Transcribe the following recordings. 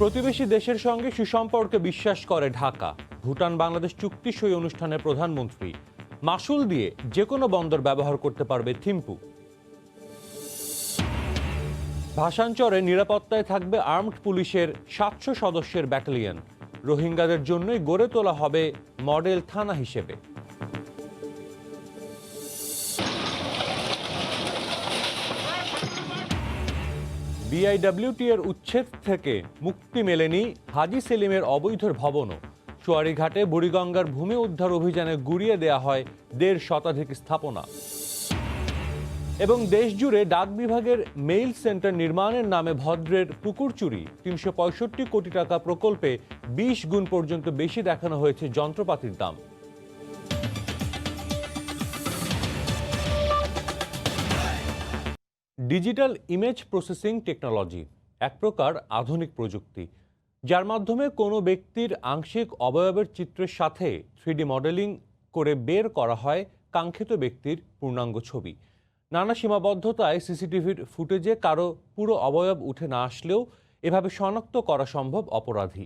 প্রতিবেশী দেশের সঙ্গে সুসম্পর্কে বিশ্বাস করে ঢাকা। ভুটান বাংলাদেশ চুক্তি সই অনুষ্ঠানে প্রধানমন্ত্রী। মাসুল দিয়ে যে কোনো বন্দর ব্যবহার করতে পারবে থিম্পু। ভাসানচরে নিরাপত্তায় থাকবে আর্মড পুলিশের ৭০০ সদস্যের ব্যাটালিয়ন। রোহিঙ্গাদের জন্যই গড়ে তোলা হবে মডেল থানা হিসেবে। বিআইডব্লিউটি এর উচ্ছেদ থেকে মুক্তি মেলেনি হাজী সেলিমের অবৈধ ভবনও। চুয়াড়ীঘাটে বুড়িগঙ্গার ভূমি উদ্ধার অভিযানে গুড়িয়ে দেয়া হয় ১.৫ শতাধিক স্থাপনা। এবং দেশজুড়ে ডাক বিভাগের মেইল সেন্টার নির্মাণের নামে ভদ্রের পুকুর চুরি। ৩৬৫ কোটি টাকা প্রকল্পে ২০ গুণ পর্যন্ত বেশি দেখানো হয়েছে যন্ত্রপাতির দাম। ডিজিটাল ইমেজ প্রসেসিং টেকনোলজি এক প্রকার আধুনিক প্রযুক্তি, যার মাধ্যমে কোনো ব্যক্তির আংশিক অবয়বের চিত্রের সাথে 3D মডেলিং করে বের করা হয় কাঙ্ক্ষিত ব্যক্তির পূর্ণাঙ্গ ছবি। নানা সীমাবদ্ধতায় সিসিটিভির ফুটেজে কারো পুরো অবয়ব উঠে না আসলেও এভাবে শনাক্ত করা সম্ভব অপরাধী।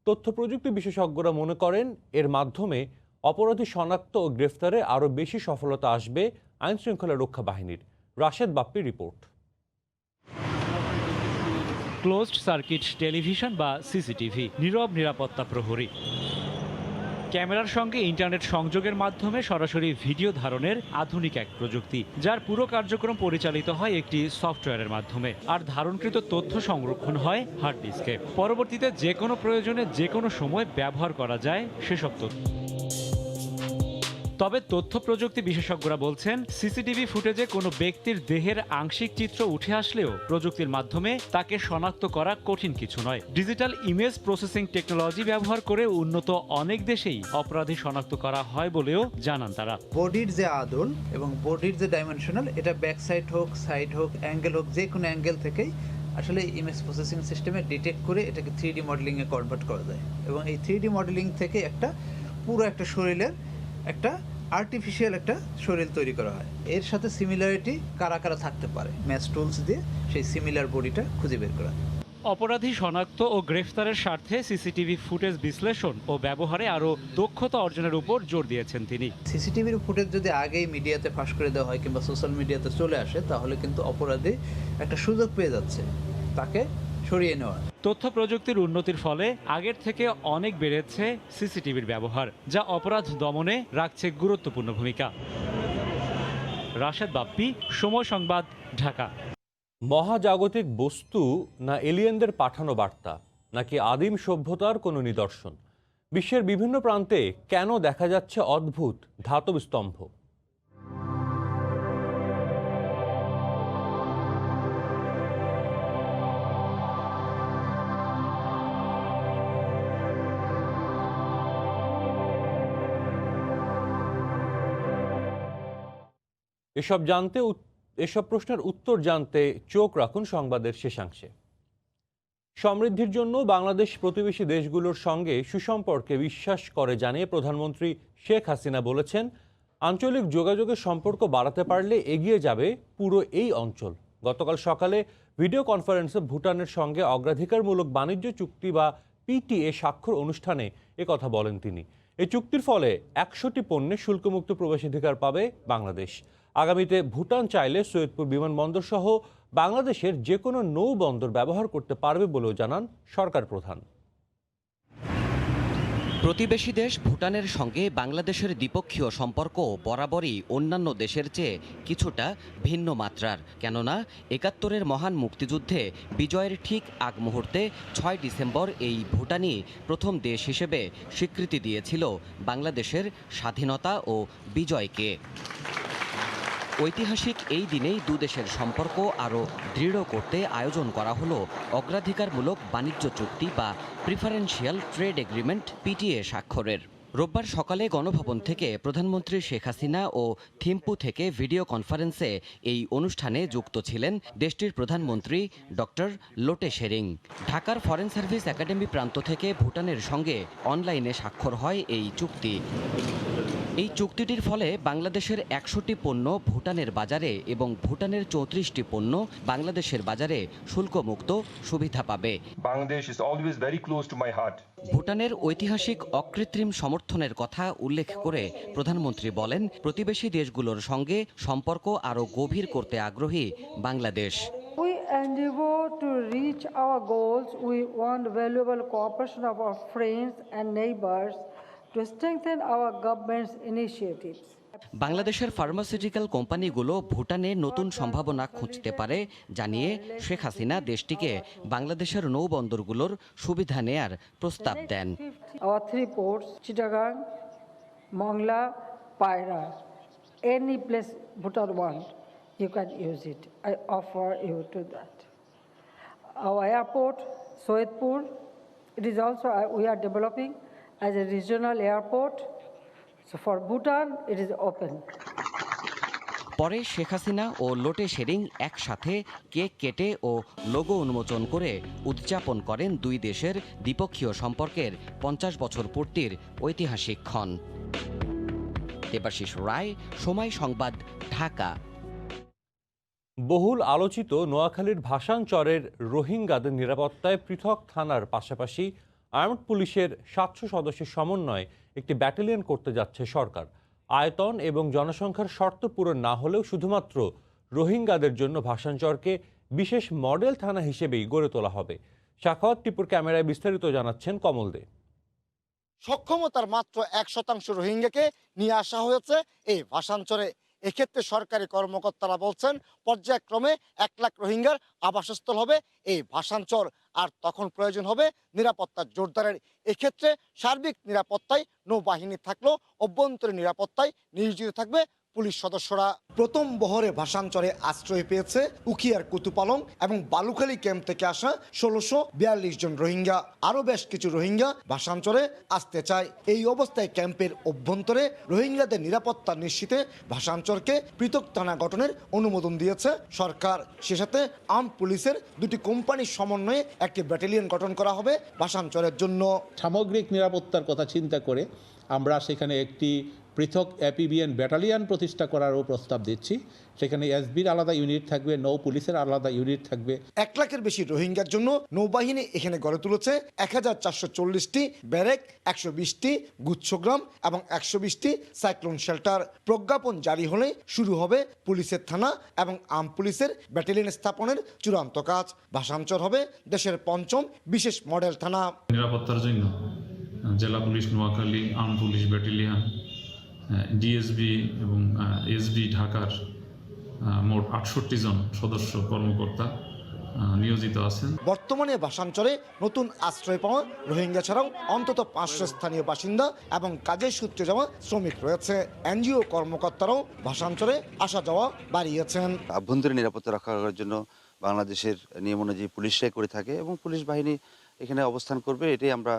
তথ্য প্রযুক্তি বিশেষজ্ঞরা মনে করেন এর মাধ্যমে অপরাধী শনাক্ত ও গ্রেফতারে আরও বেশি সফলতা আসবে আইনশৃঙ্খলা রক্ষা বাহিনীর। রাশেদ বাপ্পির রিপোর্ট। ক্লোজড সার্কিট টেলিভিশন বা সিসিটিভি নীরব নিরাপত্তা প্রহরী। ক্যামেরার সঙ্গে ইন্টারনেট সংযোগের মাধ্যমে সরাসরি ভিডিও ধারণের আধুনিক এক প্রযুক্তি, যার পুরো কার্যক্রম পরিচালিত হয় একটি সফটওয়্যারের মাধ্যমে, আর ধারণকৃত তথ্য সংরক্ষণ হয় হার্ড ডিস্কে। পরবর্তীতে যে কোনো প্রয়োজনে যে কোনো সময় ব্যবহার করা যায় সেসব তথ্য। তবে তথ্য প্রযুক্তি বিশেষজ্ঞরা বলছেন, সিসিটিভি ফুটেজে কোনো ব্যক্তির দেহের আংশিক চিত্র উঠে আসলেও প্রযুক্তির মাধ্যমে তাকে শনাক্ত করা কঠিন কিছু নয়। ডিজিটাল ইমেজ প্রসেসিং টেকনোলজি ব্যবহার করে উন্নত অনেক দেশেই অপরাধী শনাক্ত করা হয় বলেও জানান তারা। বডির যে আদল এবং বডির যে ডাইমেনশনাল, এটা ব্যাক সাইড হোক, সাইড হোক, অ্যাঙ্গেল হোক, যে কোনো অ্যাঙ্গেল থেকেই আসলে ইমেজ প্রসেসিং সিস্টেমে ডিটেক্ট করে এটাকে 3D মডেলিংয়ে কনভার্ট করা যায়। এবং এই 3D মডেলিং থেকে পুরো একটা শরীরের একটা আর্টিফিশিয়াল একটা শরীর তৈরি করা হয়। এর সাথে সিমিলারিটি কারা কারা থাকতে পারে, ম্যাচ টুলস দিয়ে সেই সিমিলার বডিটা খুঁজে বের করা। অপরাধী শনাক্ত ও গ্রেফতারের স্বার্থে সিসিটিভি ফুটেজ বিশ্লেষণ ও ব্যবহারে আরও দক্ষতা অর্জনের উপর জোর দিয়েছেন তিনি। সিসিটিভির ফুটেজ যদি আগেই মিডিয়াতে ফাঁস করে দেওয়া হয় কিংবা সোশ্যাল মিডিয়াতে চলে আসে, তাহলে কিন্তু অপরাধী একটা সুযোগ পেয়ে যাচ্ছে তাকে সরিয়ে নেওয়া। তথ্য প্রযুক্তির উন্নতির ফলে আগের থেকে অনেক বেড়েছে সিসিটিভির ব্যবহার, যা অপরাধ দমনে রাখছে গুরুত্বপূর্ণ ভূমিকা। রাশেদ বাপ্পি, সময় সংবাদ, ঢাকা। মহাজাগতিক বস্তু না এলিয়েনদের পাঠানো বার্তা, নাকি আদিম সভ্যতার কোনো নিদর্শন? বিশ্বের বিভিন্ন প্রান্তে কেন দেখা যাচ্ছে অদ্ভুত ধাতব স্তম্ভ? এসব প্রশ্নের উত্তর জানতে চোখ রাখুন সংবাদের শেষাংশে। সমৃদ্ধির জন্য বাংলাদেশ প্রতিবেশী দেশগুলোর সঙ্গে সুসম্পর্কে বিশ্বাস করে জানিয়ে প্রধানমন্ত্রী শেখ হাসিনা বলেছেন, আঞ্চলিক যোগাযোগের সম্পর্ক বাড়াতে পারলে এগিয়ে যাবে পুরো এই অঞ্চল। গতকাল সকালে ভিডিও কনফারেন্সে ভুটানের সঙ্গে অগ্রাধিকারমূলক বাণিজ্য চুক্তি বা পিটিএ স্বাক্ষর অনুষ্ঠানে একথা বলেন তিনি। এই চুক্তির ফলে ১০০টি পণ্যে শুল্কমুক্ত প্রবেশাধিকার পাবে বাংলাদেশ। আগামীতে ভুটান চাইলে সৈয়দপুর বিমানবন্দর সহ বাংলাদেশের যে কোনো নৌ বন্দর ব্যবহার করতে পারবে বলেও জানান সরকার প্রধান। প্রতিবেশী দেশ ভুটানের সঙ্গে বাংলাদেশের দ্বিপক্ষীয় সম্পর্ক বরাবরই অন্যান্য দেশের চেয়ে কিছুটা ভিন্ন মাত্রার। কেননা ৭১-এর মহান মুক্তিযুদ্ধে বিজয়ের ঠিক আগ মুহূর্তে ৬ ডিসেম্বর এই ভুটানই প্রথম দেশ হিসেবে স্বীকৃতি দিয়েছিল বাংলাদেশের স্বাধীনতা ও বিজয়কে। ঐতিহাসিক এই দিনেই দুদেশের সম্পর্ক আরও দৃঢ় করতে আয়োজন করা হলো অগ্রাধিকারমূলক বাণিজ্য চুক্তি বা প্রিফারেন্সিয়াল ট্রেড এগ্রিমেন্ট পিটিএ স্বাক্ষরের। রোববার সকালে গণভবন থেকে প্রধানমন্ত্রী শেখ হাসিনা ও থিম্পু থেকে ভিডিও কনফারেন্সে এই অনুষ্ঠানে যুক্ত ছিলেন দেশটির প্রধানমন্ত্রী ডক্টর লোটে শেরিং। ঢাকার ফরেন সার্ভিস একাডেমি প্রান্ত থেকে ভুটানের সঙ্গে অনলাইনে স্বাক্ষর হয় এই চুক্তি। এই চুক্তিটির ফলে বাংলাদেশের ১০০টি পণ্য ভুটানের বাজারে এবং ভুটানের ৩৪টি পণ্য বাংলাদেশের বাজারে শুল্কমুক্ত সুবিধা পাবে। Bangladesh is always very close to my heart. ভুটানের ঐতিহাসিক অকৃত্রিম সমর্থনের কথা উল্লেখ করে প্রধানমন্ত্রী বলেন, প্রতিবেশী দেশগুলোর সঙ্গে সম্পর্ক আরও গভীর করতে আগ্রহী Bangladesh. We endeavor to reach our goals. We want valuable cooperation of our friends and neighbors to strengthen our government's initiatives. বাংলাদেশের ফার্মাসিউটিক্যাল কোম্পানিগুলো ভুটানে নতুন সম্ভাবনা খুঁজতে পারে জানিয়ে শেখ হাসিনা দেশটিকে বাংলাদেশের নৌবন্দরগুলোর সুবিধা নেয়ার প্রস্তাব দেন। Our 3 ports, Chittagong, Mongla, Paira, any place Bhutan want, you can use it. I offer you to that. Our airport, Soedpur, it is also, we are developing as a regional airport. So for Bhutan, it is open. পরে শেখ হাসিনা ও লোটে শেরিং একসাথে cake কেটে ও logo উন্মোচন করে উদযাপন করেন দুই দেশের দ্বিপক্ষীয় সম্পর্কের ৫০ বছর পূর্তির ঐতিহাসিক ক্ষণ। দেবাশিস রায়, সময় সংবাদ, ঢাকা। বহুল আলোচিত নোয়াখালীর ভাসানচরের রোহিঙ্গাদের নিরাপত্তায় পৃথক থানার পাশাপাশি আর্মড পুলিশের ৭০০ সদস্যের সমন্বয়ে একটি ব্যাটালিয়ন করতে যাচ্ছে সরকার। আয়তন এবং জনসংখ্যার শর্ত পূরণ না হলেও শুধুমাত্র রোহিঙ্গাদের জন্য ভাসানচরকে বিশেষ মডেল থানা হিসেবেই গড়ে তোলা হবে। সাখাওয়াত টিপুর ক্যামেরায় বিস্তারিত জানাচ্ছেন কমল দে। সক্ষমতার মাত্র ১% রোহিঙ্গাকে নিয়ে আসা হয়েছে এই ভাসানচরে। এক্ষেত্রে সরকারি কর্মকর্তারা বলছেন পর্যায়ক্রমে ১ লাখ রোহিঙ্গার আবাসস্থল হবে এই ভাসানচর, আর তখন প্রয়োজন হবে নিরাপত্তা জোরদারের। এক্ষেত্রে সার্বিক নিরাপত্তায় নৌবাহিনী থাকলেও অভ্যন্তরীণ নিরাপত্তায় নিয়োজিত থাকবে পুলিশ সদস্যরা। প্রথম বহরে ভাসানচরে আশ্রয় পেয়েছে উখিয়ার কুতুপালং এবং বালুখালী ক্যাম্প থেকে আসা ১৬৪২ জন রোহিঙ্গা। আরও বেশ কিছু রোহিঙ্গা ভাসানচরে আসতে চায়। এই অবস্থায় ক্যাম্পের অভ্যন্তরে রোহিঙ্গাদের নিরাপত্তা নিশ্চিতে ভাসানচরকে পৃথক থানা গঠনের অনুমোদন দিয়েছে সরকার। সে সাথে আর্মড পুলিশের 2টি কোম্পানির সমন্বয়ে একটি ব্যাটালিয়ন গঠন করা হবে ভাসানচরের জন্য। সামগ্রিক নিরাপত্তার কথা চিন্তা করে আমরা সেখানে একটি পৃথক অ্যাপিবিএন ব্যাটালিয়ন প্রতিষ্ঠা করারও প্রস্তাব দিচ্ছি। সেখানে এসবির আলাদা ইউনিট থাকবে, নৌ পুলিশের আলাদা ইউনিট থাকবে। 1 লাখের বেশি রোহিঙ্গার জন্য নৌবাহিনী এখানে গড়ে তুলেছে 1440টি ব্যারেক, 120টি গুচ্ছগ্রাম এবং 120টি সাইক্লোন শেল্টার। প্রজ্ঞাপন জারি হলে শুরু হবে পুলিশের থানা এবং আর্মড পুলিশের ব্যাটালিয়ন স্থাপনের চূড়ান্ত কাজ। ভাসানচর হবে দেশের 5ম বিশেষ মডেল থানা। নিরাপত্তার জন্য জেলা police Noakhali, armed police battalion, DSB এবং এসবি ঢাকার মোট ৬৮ জন সদস্য কর্মকর্তা নিয়োজিত আছেন। বর্তমানে ভাসানচরে নতুন আশ্রয় পাওয়া রোহিঙ্গা ছাড়াও অন্তত 500 স্থানীয় বাসিন্দা এবং কাজের সূত্রে যাওয়া শ্রমিক রয়েছে। এনজিও কর্মকর্তারাও ভাসানচরে আসা যাওয়া বাড়িয়েছেন। আভ্যন্তরীণ নিরাপত্তা রক্ষা করার জন্য বাংলাদেশের নিয়ম অনুযায়ী পুলিশরাই করে থাকে এবং পুলিশ বাহিনী এখানে অবস্থান করবে, এটাই আমরা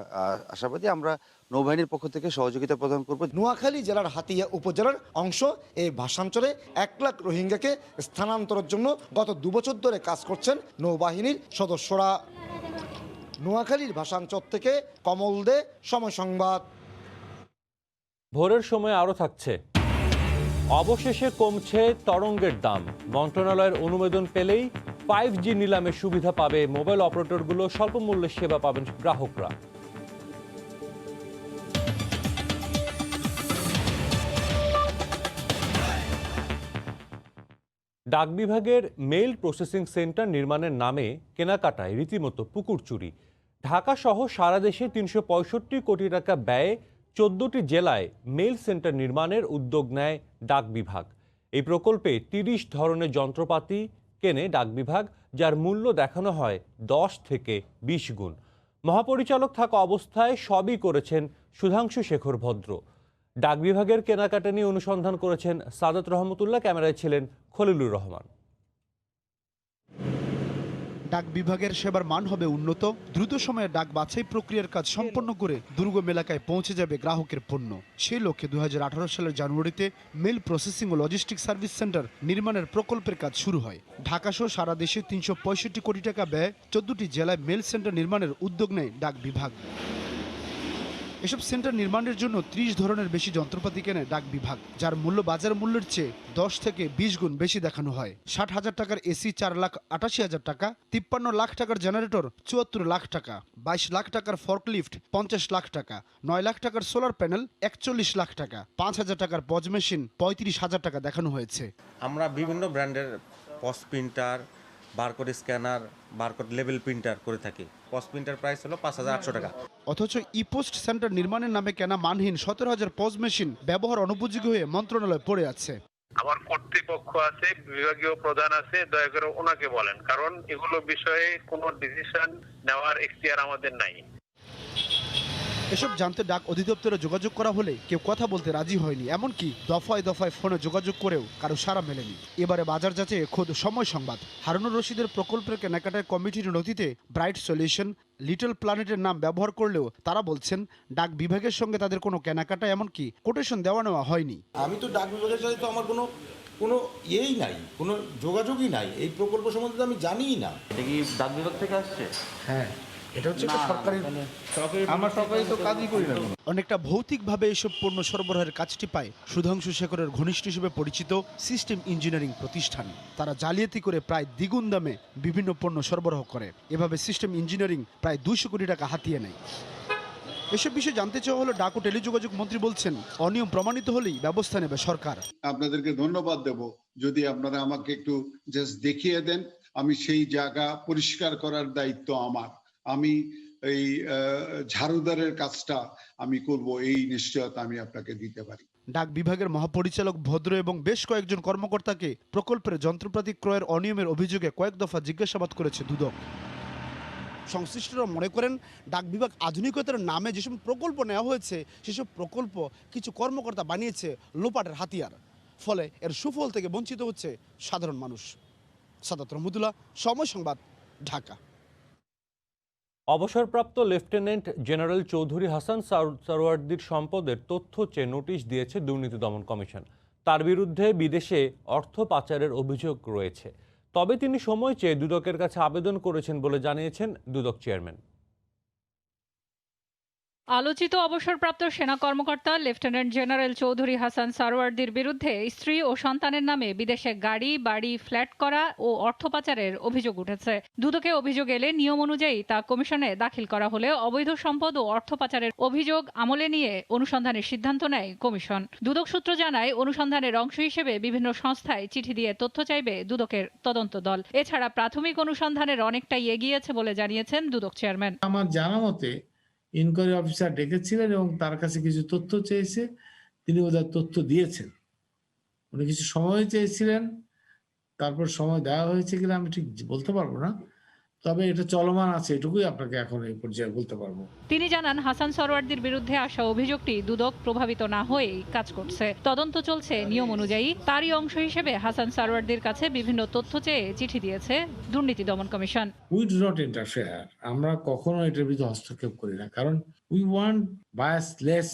আশাবাদী। আমরা নৌবাহিনীর পক্ষ থেকে সহযোগিতা প্রদান করব। নোয়াখালী জেলার হাতিয়া উপজেলার অংশ এই ভাসানচরে 1 লাখ রোহিঙ্গাকে স্থানান্তরের জন্য গত 2 বছর ধরে কাজ করছেন নৌবাহিনীর সদস্যরা। নোয়াখালীর ভাসানচর থেকে কমল দে, সময় সংবাদ। ভোরের সময় আরও থাকছে। অবশেষে কমছে তরঙ্গের দাম। মন্ত্রণালয়ের অনুমোদন পেলেই 5G নিলামের সুবিধা পাবে মোবাইল অপারেটরগুলো, স্বল্প মূল্যে সেবা পাবেন গ্রাহকরা। ডাক বিভাগের মেইল প্রসেসিং সেন্টার নির্মাণের নামে কেনাকাটায় রীতিমতো পুকুর চুরি। ঢাকা সহ সারা দেশে ৩৬৫ কোটি টাকা ব্যয়ে 14টি জেলায় মেইল সেন্টার নির্মাণের উদ্যোগ নেয় ডাক বিভাগ। এই প্রকল্পে 30 ধরনের যন্ত্রপাতি কেনে ডাক বিভাগ, যার মূল্য দেখানো হয় 10 থেকে 20 গুণ। মহাপরিচালক থাকা অবস্থায় সবই করেছেন সুধাংশু শেখর ভদ্র। ডাক বিভাগের কেনাকাটা নিয়ে অনুসন্ধান করেছেন সাদাত রহমতুল্লাহ, ক্যামেরায় ছিলেন খলিলুর রহমান। ডাক বিভাগের সেবার মান হবে উন্নত। দ্রুত সময়ে ডাক বাছাই প্রক্রিয়ার কাজ সম্পন্ন করে দুর্গম এলাকায় পৌঁছে যাবে গ্রাহকের পণ্য। সেই লক্ষ্যে 2018 সালের জানুয়ারিতে মেল প্রসেসিং ও লজিস্টিক সার্ভিস সেন্টার নির্মাণের প্রকল্পের কাজ শুরু হয়। ঢাকা সহ সারা দেশে 365 কোটি টাকা ব্যয়ে 14টি জেলায় মেল সেন্টার নির্মাণের উদ্যোগ নেয় ডাক বিভাগ। এসব সেন্টার নির্মাণের জন্য 30 ধরনের বেশি যন্ত্রপাতি কেনে ডাক বিভাগ, যার মূল্য বাজার মূল্যের চেয়ে 10 থেকে 20 গুণ বেশি দেখানো হয়। 60,000 টাকার এসি 4,88,000 টাকা, 53 লাখ টাকার জেনারেটর 74 লাখ টাকা, 22 লাখ টাকার ফর্কলিফট 50 লাখ টাকা, 9 লাখ টাকার সোলার প্যানেল 41 লাখ টাকা, 5,000 টাকার পজ মেশিন 35,000 টাকা দেখানো হয়েছে। আমরা বিভিন্ন ব্র্যান্ডের POS printer, barcode scanner, barcode label printer করে থাকি। পজ প্রিন্টার প্রাইস হলো 5,800 টাকা। অথচ ইপোস্ট সেন্টার নির্মাণের নামে কেনা মানহীন 17,000 পজ মেশিন ব্যবহার অনুপযোগী হয়ে মন্ত্রণালয়ে পড়ে আছে। আমার কর্তৃপক্ষ আছে, বিভাগীয় প্রধান আছে, দয়া করে ওনাকে বলেন, কারণ এগুলো বিষয়ে কোনো ডিসিশন নেওয়ার এখতিয়ার আমাদের নাই। এসব জানতে ডাক অধিদপ্তরে যোগাযোগ করা হলে কেউ কথা বলতে রাজি হয়নি, এমনকি দফায় দফায় ফোনে যোগাযোগ করেও কারো সাড়া মেলেনি। এবারে বাজার যাচাইয়ে খোদ সময় সংবাদ হারুনুর রশিদের প্রকল্পের কেনাকাটায় কমিটির নথিতে ব্রাইট সলিউশন, লিটল প্ল্যানেটের নাম ব্যবহার করলেও তারা বলছেন ডাক বিভাগের সঙ্গে তাদের কোনো কেনাকাটা এমনকি কোটেশন দেওয়া নেওয়া হয়নি। আমি তো ডাক বিভাগের সাথে তো আমার কোনো ইয়েই নাই, কোনো যোগাযোগই নাই, এই প্রকল্প সম্বন্ধে তো আমি জানিই না। এটা কি ডাক বিভাগ থেকে আসছে? হ্যাঁ, এটা হচ্ছে সরকারি, আমার সরকারি তো কাজই করি না। অনেকটা ভৌতিকভাবে এসব পণ্য সরবরাহের কাজটি পায় সুধাংশু শেখরের ঘনিষ্ঠ হিসেবে পরিচিত সিস্টেম ইঞ্জিনিয়ারিং প্রতিষ্ঠান। তারা জালিয়াতি করে প্রায় দ্বিগুণ দামে বিভিন্ন পণ্য সরবরাহ করে। এভাবে সিস্টেম ইঞ্জিনিয়ারিং প্রায় 200 কোটি টাকা হাতিয়ে নেয়। এসব বিষয়ে জানতে চাওয়া হলো ডাক ও টেলিযোগাযোগ মন্ত্রী বলছেন, অনিয়ম প্রমাণিত হলেই ব্যবস্থা নেবে সরকার। আপনাদেরকে ধন্যবাদ দেব যদি আপনারা আমাকে একটু জাস্ট দেখিয়ে দেন, আমি সেই জায়গা পরিষ্কার করার দায়িত্ব আমার। আমি এই ঝাড়ুদারের কাজটা আমি করব, এই নিশ্চয়তা আমি আপনাকে দিতে পারি। ডাক বিভাগের মহাপরিচালক ভদ্র এবং বেশ কয়েকজন কর্মকর্তাকে প্রকল্পের যন্ত্রপাতি ক্রয়ের অনিয়মের অভিযোগে কয়েক দফা জিজ্ঞাসাবাদ করেছে দুদক। সংশ্লিষ্টরা মনে করেন ডাক বিভাগ আধুনিকতার নামে যেসব প্রকল্প নেওয়া হয়েছে সেসব প্রকল্প কিছু কর্মকর্তা বানিয়েছে লোপাটের হাতিয়ার, ফলে এর সুফল থেকে বঞ্চিত হচ্ছে সাধারণ মানুষ। সাদাত রহমতুল্লাহ, সময় সংবাদ, ঢাকা। অবসরপ্রাপ্ত লেফটেন্যান্ট জেনারেল চৌধুরী হাসান সারওয়ার্দির সম্পদের তথ্য চেয়ে নোটিশ দিয়েছে দুর্নীতি দমন কমিশন। তার বিরুদ্ধে বিদেশে অর্থ পাচারের অভিযোগ রয়েছে, তবে তিনি সময় চেয়ে দুদকের কাছে আবেদন করেছেন বলে জানিয়েছেন দুদক চেয়ারম্যান। আলোচিত অবসরপ্রাপ্ত সেনা কর্মকর্তা লেফটেন্যান্ট জেনারেল চৌধুরী হাসান সারওয়ার্দির বিরুদ্ধে স্ত্রী ও সন্তানের নামে বিদেশে গাড়ি, বাড়ি, ফ্ল্যাট করা ও অর্থ পাচারের অভিযোগ উঠেছে। দুদকে অভিযোগ এলে নিয়ম অনুযায়ী তা কমিশনে দাখিল করা হলে অবৈধ সম্পদ ও অর্থ পাচারের অভিযোগ আমলে নিয়ে অনুসন্ধানের সিদ্ধান্ত নেয় কমিশন। দুদক সূত্র জানায়, অনুসন্ধানের অংশ হিসেবে বিভিন্ন সংস্থায় চিঠি দিয়ে তথ্য চাইবে দুদকের তদন্ত দল। এছাড়া প্রাথমিক অনুসন্ধানের অনেকটাই এগিয়েছে বলে জানিয়েছেন দুদক চেয়ারম্যান। আমার জানা মতে ইনকোয়ারি অফিসার ডেকেছিলেন এবং তার কাছে কিছু তথ্য চেয়েছে, তিনি ওদের তথ্য দিয়েছেন। উনি কিছু সময় চেয়েছিলেন, তারপর সময় দেওয়া হয়েছে কিনা আমি ঠিক বলতে পারবো না, তবে এটা চলমান আছে, এটুকুই আপনাকে এখন এই পর্যায়ে বলতে পারবো। তিনি জানান, হাসান সারওয়ার্দির বিরুদ্ধে আসা অভিযোগটি দুদক প্রভাবিত না হয়েই কাজ করছে। তদন্ত চলছে নিয়ম অনুযায়ী। তারই অংশ হিসেবে হাসান সারওয়ার্দির কাছে বিভিন্ন তথ্য চেয়ে চিঠি দিয়েছে দুর্নীতি দমন commission. We do not interfere, আমরা কখনো এটার বিরুদ্ধে হস্তক্ষেপ করি না, কারণ উই ওয়ান্ট বায়াসলেস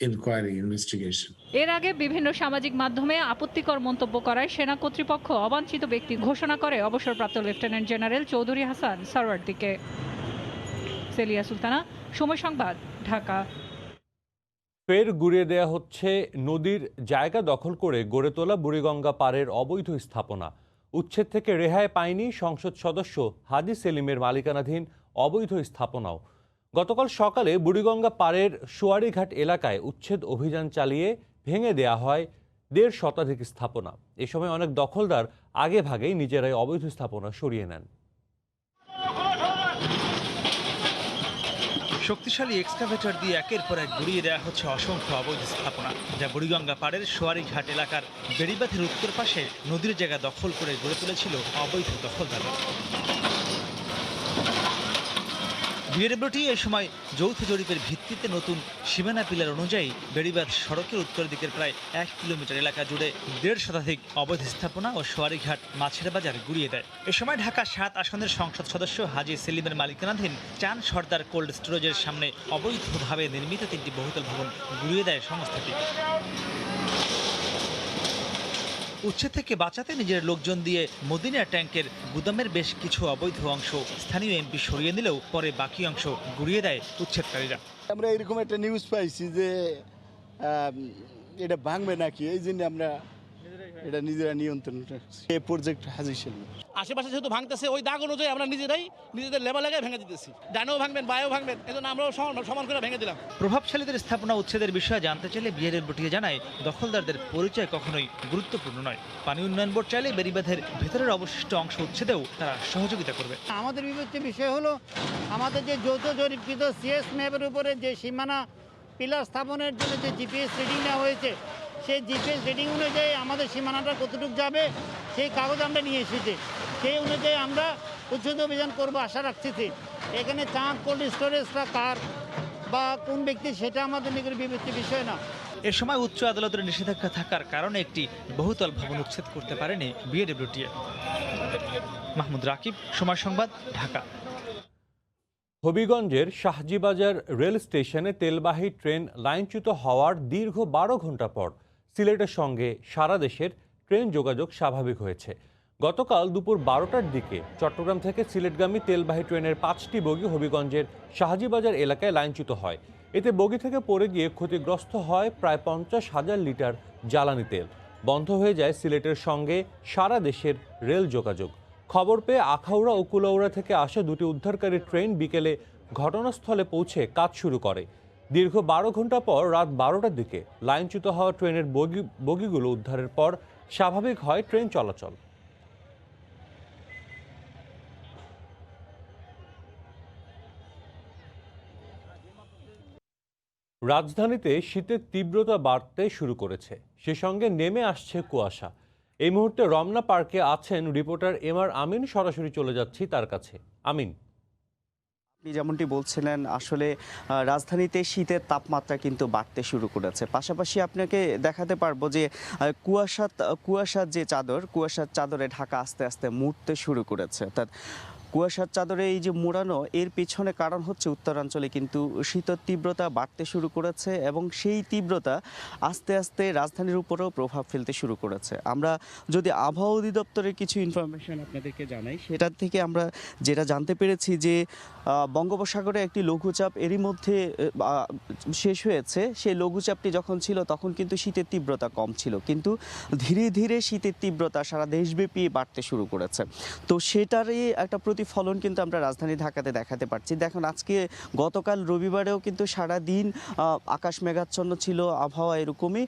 ইনকোয়ারি ইনভেস্টিগেশন। এর আগে বিভিন্ন সামাজিক মাধ্যমে আপত্তিকর মন্তব্য করায় সেনা কর্তৃপক্ষ অবাঞ্ছিত ব্যক্তি ঘোষণা করে অবসরপ্রাপ্ত লেফটেন্যান্ট জেনারেল চৌধুরী হাসান সারওয়ার্দিকে। সেলিয়া সুলতানা, সময় সংবাদ, ঢাকা। ফের গুড়িয়ে দেয়া হচ্ছে নদীর জায়গা দখল করে গড়ে তোলা বুড়িগঙ্গা পাড়ের অবৈধ স্থাপনা। উচ্ছেদ থেকে রেহাই পায়নি সংসদ সদস্য হাজি সেলিমের মালিকানাধীন অবৈধ স্থাপনাও। গতকাল সকালে বুড়িগঙ্গা পাড়ের সোয়ারিঘাট এলাকায় উচ্ছেদ অভিযান চালিয়ে ভেঙে দেয়া হয় 1.5 শতাধিক স্থাপনা। এ সময় অনেক দখলদার আগে ভাগেই নিজেরাই অবৈধ স্থাপনা সরিয়ে নেন। শক্তিশালী এক্সকাভেটর দিয়ে একের পর এক গুড়িয়ে দেওয়া হচ্ছে অসংখ্য অবৈধ স্থাপনা, যা বুড়িগঙ্গা পাড়ের সোয়ারিঘাট এলাকার বেড়িবাঁধের উত্তর পাশে নদীর জায়গা দখল করে গড়ে তুলেছিল অবৈধ দখলদার। বিএডব্লিউটি এ সময় যৌথ জরিপের ভিত্তিতে নতুন সীমানা পিলার অনুযায়ী বেড়িবাঁধ সড়কের উত্তর দিকের প্রায় 1 কিলোমিটার এলাকা জুড়ে 1.5 শতাধিক অবৈধ স্থাপনা ও সোয়ারিঘাট মাছের বাজার গুড়িয়ে দেয়। এ সময় ঢাকা 7 আসনের সংসদ সদস্য হাজি সেলিমের মালিকানাধীন চান সর্দার কোল্ড স্টোরেজের সামনে অবৈধভাবে নির্মিত 3টি বহুতল ভবন গুড়িয়ে দেয় সংস্থাটি। উচ্ছেদ থেকে বাঁচাতে নিজের লোকজন দিয়ে মদিনা ট্যাঙ্কের গুদামের বেশ কিছু অবৈধ অংশ স্থানীয় এমপি সরিয়ে নিলেও পরে বাকি অংশ গুড়িয়ে দেয় উচ্ছেদকারীরা। আমরা এরকম একটা নিউজ পাইছি যে এটা ভাঙবে নাকি, এই জন্য আমরা এটা নিজেরা নিয়ন্ত্রণ এই প্রজেক্ট হাজির ছিল। আশেপাশে যেহেতু ভাঙতেছে ওই দাগ অনুযায়ী আমরা নিজেদের লেভেল লাগায় ভেঙে দিতেছি। ডানেও ভাঙবেন বায়েও ভাঙবেন, এজন্য আমরাও সমান করে ভেঙে দিলাম। প্রভাবশালীদের স্থাপনা উচ্ছেদের বিষয়ে জানতে চাইলে বিআরএলবিটি জানায় দখলদারদের পরিচয় কখনোই গুরুত্বপূর্ণ নয়। পানি উন্নয়ন বোর্ড চাইলে বেড়িবাঁধের ভেতরের অবশিষ্ট অংশ উচ্ছেদেও তারা সহযোগিতা করবে। আমাদের বিবেচ্য বিষয় হলো আমাদের যে যৌথ জরিপকৃত সিএস ম্যাপের উপরে যে সীমানা পিলার স্থাপনের জন্য যে জিপিএস রিডিং নেওয়া হয়েছে, সেই জিপিএস রিডিং অনুযায়ী আমাদের সীমানাটা কতটুকু যাবে সেই কাগজ আমরা নিয়ে এসেছি। সেই অনুযায়ী আমরা উচ্ছেদ অভিযান করবো আশা রাখতেছি। এখানে চাঁদ কোল্ড স্টোরেজটা কার বা কোন ব্যক্তি সেটা আমাদের নিকট বিবেচ্য বিষয় না। এ সময় উচ্চ আদালতের নিষেধাজ্ঞা থাকার কারণে একটি বহুতল ভবন উচ্ছেদ করতে পারেনি বিএডব্লিউটিএ। মাহমুদ রাকিব, সময় সংবাদ, ঢাকা। হবিগঞ্জের শাহজিবাজার রেল স্টেশনে তেলবাহী ট্রেন লাইনচ্যুত হওয়ার দীর্ঘ 12 ঘন্টা পর সিলেটের সঙ্গে সারা দেশের ট্রেন যোগাযোগ স্বাভাবিক হয়েছে। গতকাল দুপুর 12টার দিকে চট্টগ্রাম থেকে সিলেটগামী তেলবাহী ট্রেনের 5টি বগি হবিগঞ্জের শাহজিবাজার এলাকায় লাইনচ্যুত হয়। এতে বগি থেকে পড়ে গিয়ে ক্ষতিগ্রস্ত হয় প্রায় 50,000 লিটার জ্বালানি তেল। বন্ধ হয়ে যায় সিলেটের সঙ্গে সারা দেশের রেল যোগাযোগ। খবর পেয়ে আখাউড়া ও কুলাউড়া থেকে আসা দুটি উদ্ধারকারী ট্রেন বিকেলে ঘটনাস্থলে পৌঁছে কাজ শুরু করে। দীর্ঘ 12 ঘন্টা পর রাত 12টার দিকে লাইনচ্যুত হওয়া ট্রেনের বগিগুলো উদ্ধারের পর স্বাভাবিক হয় ট্রেন চলাচল। রাজধানীতে শীতের তীব্রতা বাড়তে শুরু করেছে, সে সঙ্গে নেমে আসছে কুয়াশা। এই মুহূর্তে রমনা পার্কে আছেন রিপোর্টার এমআর আমিন। সরাসরি চলে যাচ্ছি তার কাছে। আমিন, আপনি যেমনটি বলছিলেন, আসলে রাজধানীতে শীতের তাপমাত্রা কিন্তু বাড়তে শুরু করেছে। পাশাপাশি আপনাকে দেখাতে পারবো যে কুয়াশার যে চাদর, কুয়াশার চাদরে ঢাকা আস্তে আস্তে মুড়তে শুরু করেছে। অর্থাৎ কুয়াশার চাদরে এই যে মোড়ানো, এর পেছনে কারণ হচ্ছে উত্তরাঞ্চলে কিন্তু শীতের তীব্রতা বাড়তে শুরু করেছে এবং সেই তীব্রতা আস্তে আস্তে রাজধানীর উপরেও প্রভাব ফেলতে শুরু করেছে। আমরা যদি আবহাওয়া অধিদপ্তরের কিছু ইনফরমেশন আপনাদেরকে জানাই, সেটার থেকে আমরা যেটা জানতে পেরেছি যে বঙ্গোপসাগরে একটি লঘুচাপ এরই মধ্যে শেষ হয়েছে। সেই লঘুচাপটি যখন ছিল তখন কিন্তু শীতের তীব্রতা কম ছিল, কিন্তু ধীরে ধীরে শীতের তীব্রতা সারা দেশব্যাপী বাড়তে শুরু করেছে। তো সেটারই একটা ফলন কিন্তু আমরা রাজধানী ঢাকাতে দেখাতে পারছি। দেখুন, আজকে গতকাল রবিবারেও কিন্তু সারা দিন আকাশ মেঘাচ্ছন্ন ছিল, আবহাওয়া এরকমই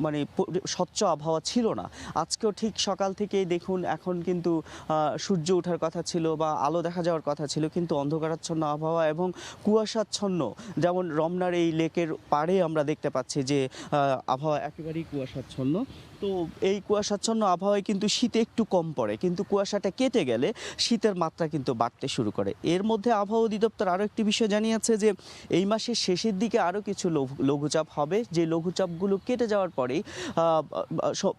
মানে স্বচ্ছ আবহাওয়া ছিল না। আজকেও ঠিক সকাল থেকেই দেখুন, এখন কিন্তু সূর্য ওঠার কথা ছিল বা আলো দেখা যাওয়ার কথা ছিল, কিন্তু অন্ধকারাচ্ছন্ন আবহাওয়া এবং কুয়াশাচ্ছন্ন। যেমন রমনার এই লেকের পাড়ে আমরা দেখতে পাচ্ছি যে আবহাওয়া একেবারেই কুয়াশাচ্ছন্ন। তো এই কুয়াশাচ্ছন্ন আবহাওয়ায় কিন্তু শীত একটু কম পড়ে, কিন্তু কুয়াশাটা কেটে গেলে শীতের মাত্রা কিন্তু বাড়তে শুরু করে। এর মধ্যে আবহাওয়া অধিদপ্তর আরও একটি বিষয় জানিয়েছে যে এই মাসের শেষের দিকে আরও কিছু লঘুচাপ হবে, যে লঘুচাপগুলো কেটে যাওয়ার পরেই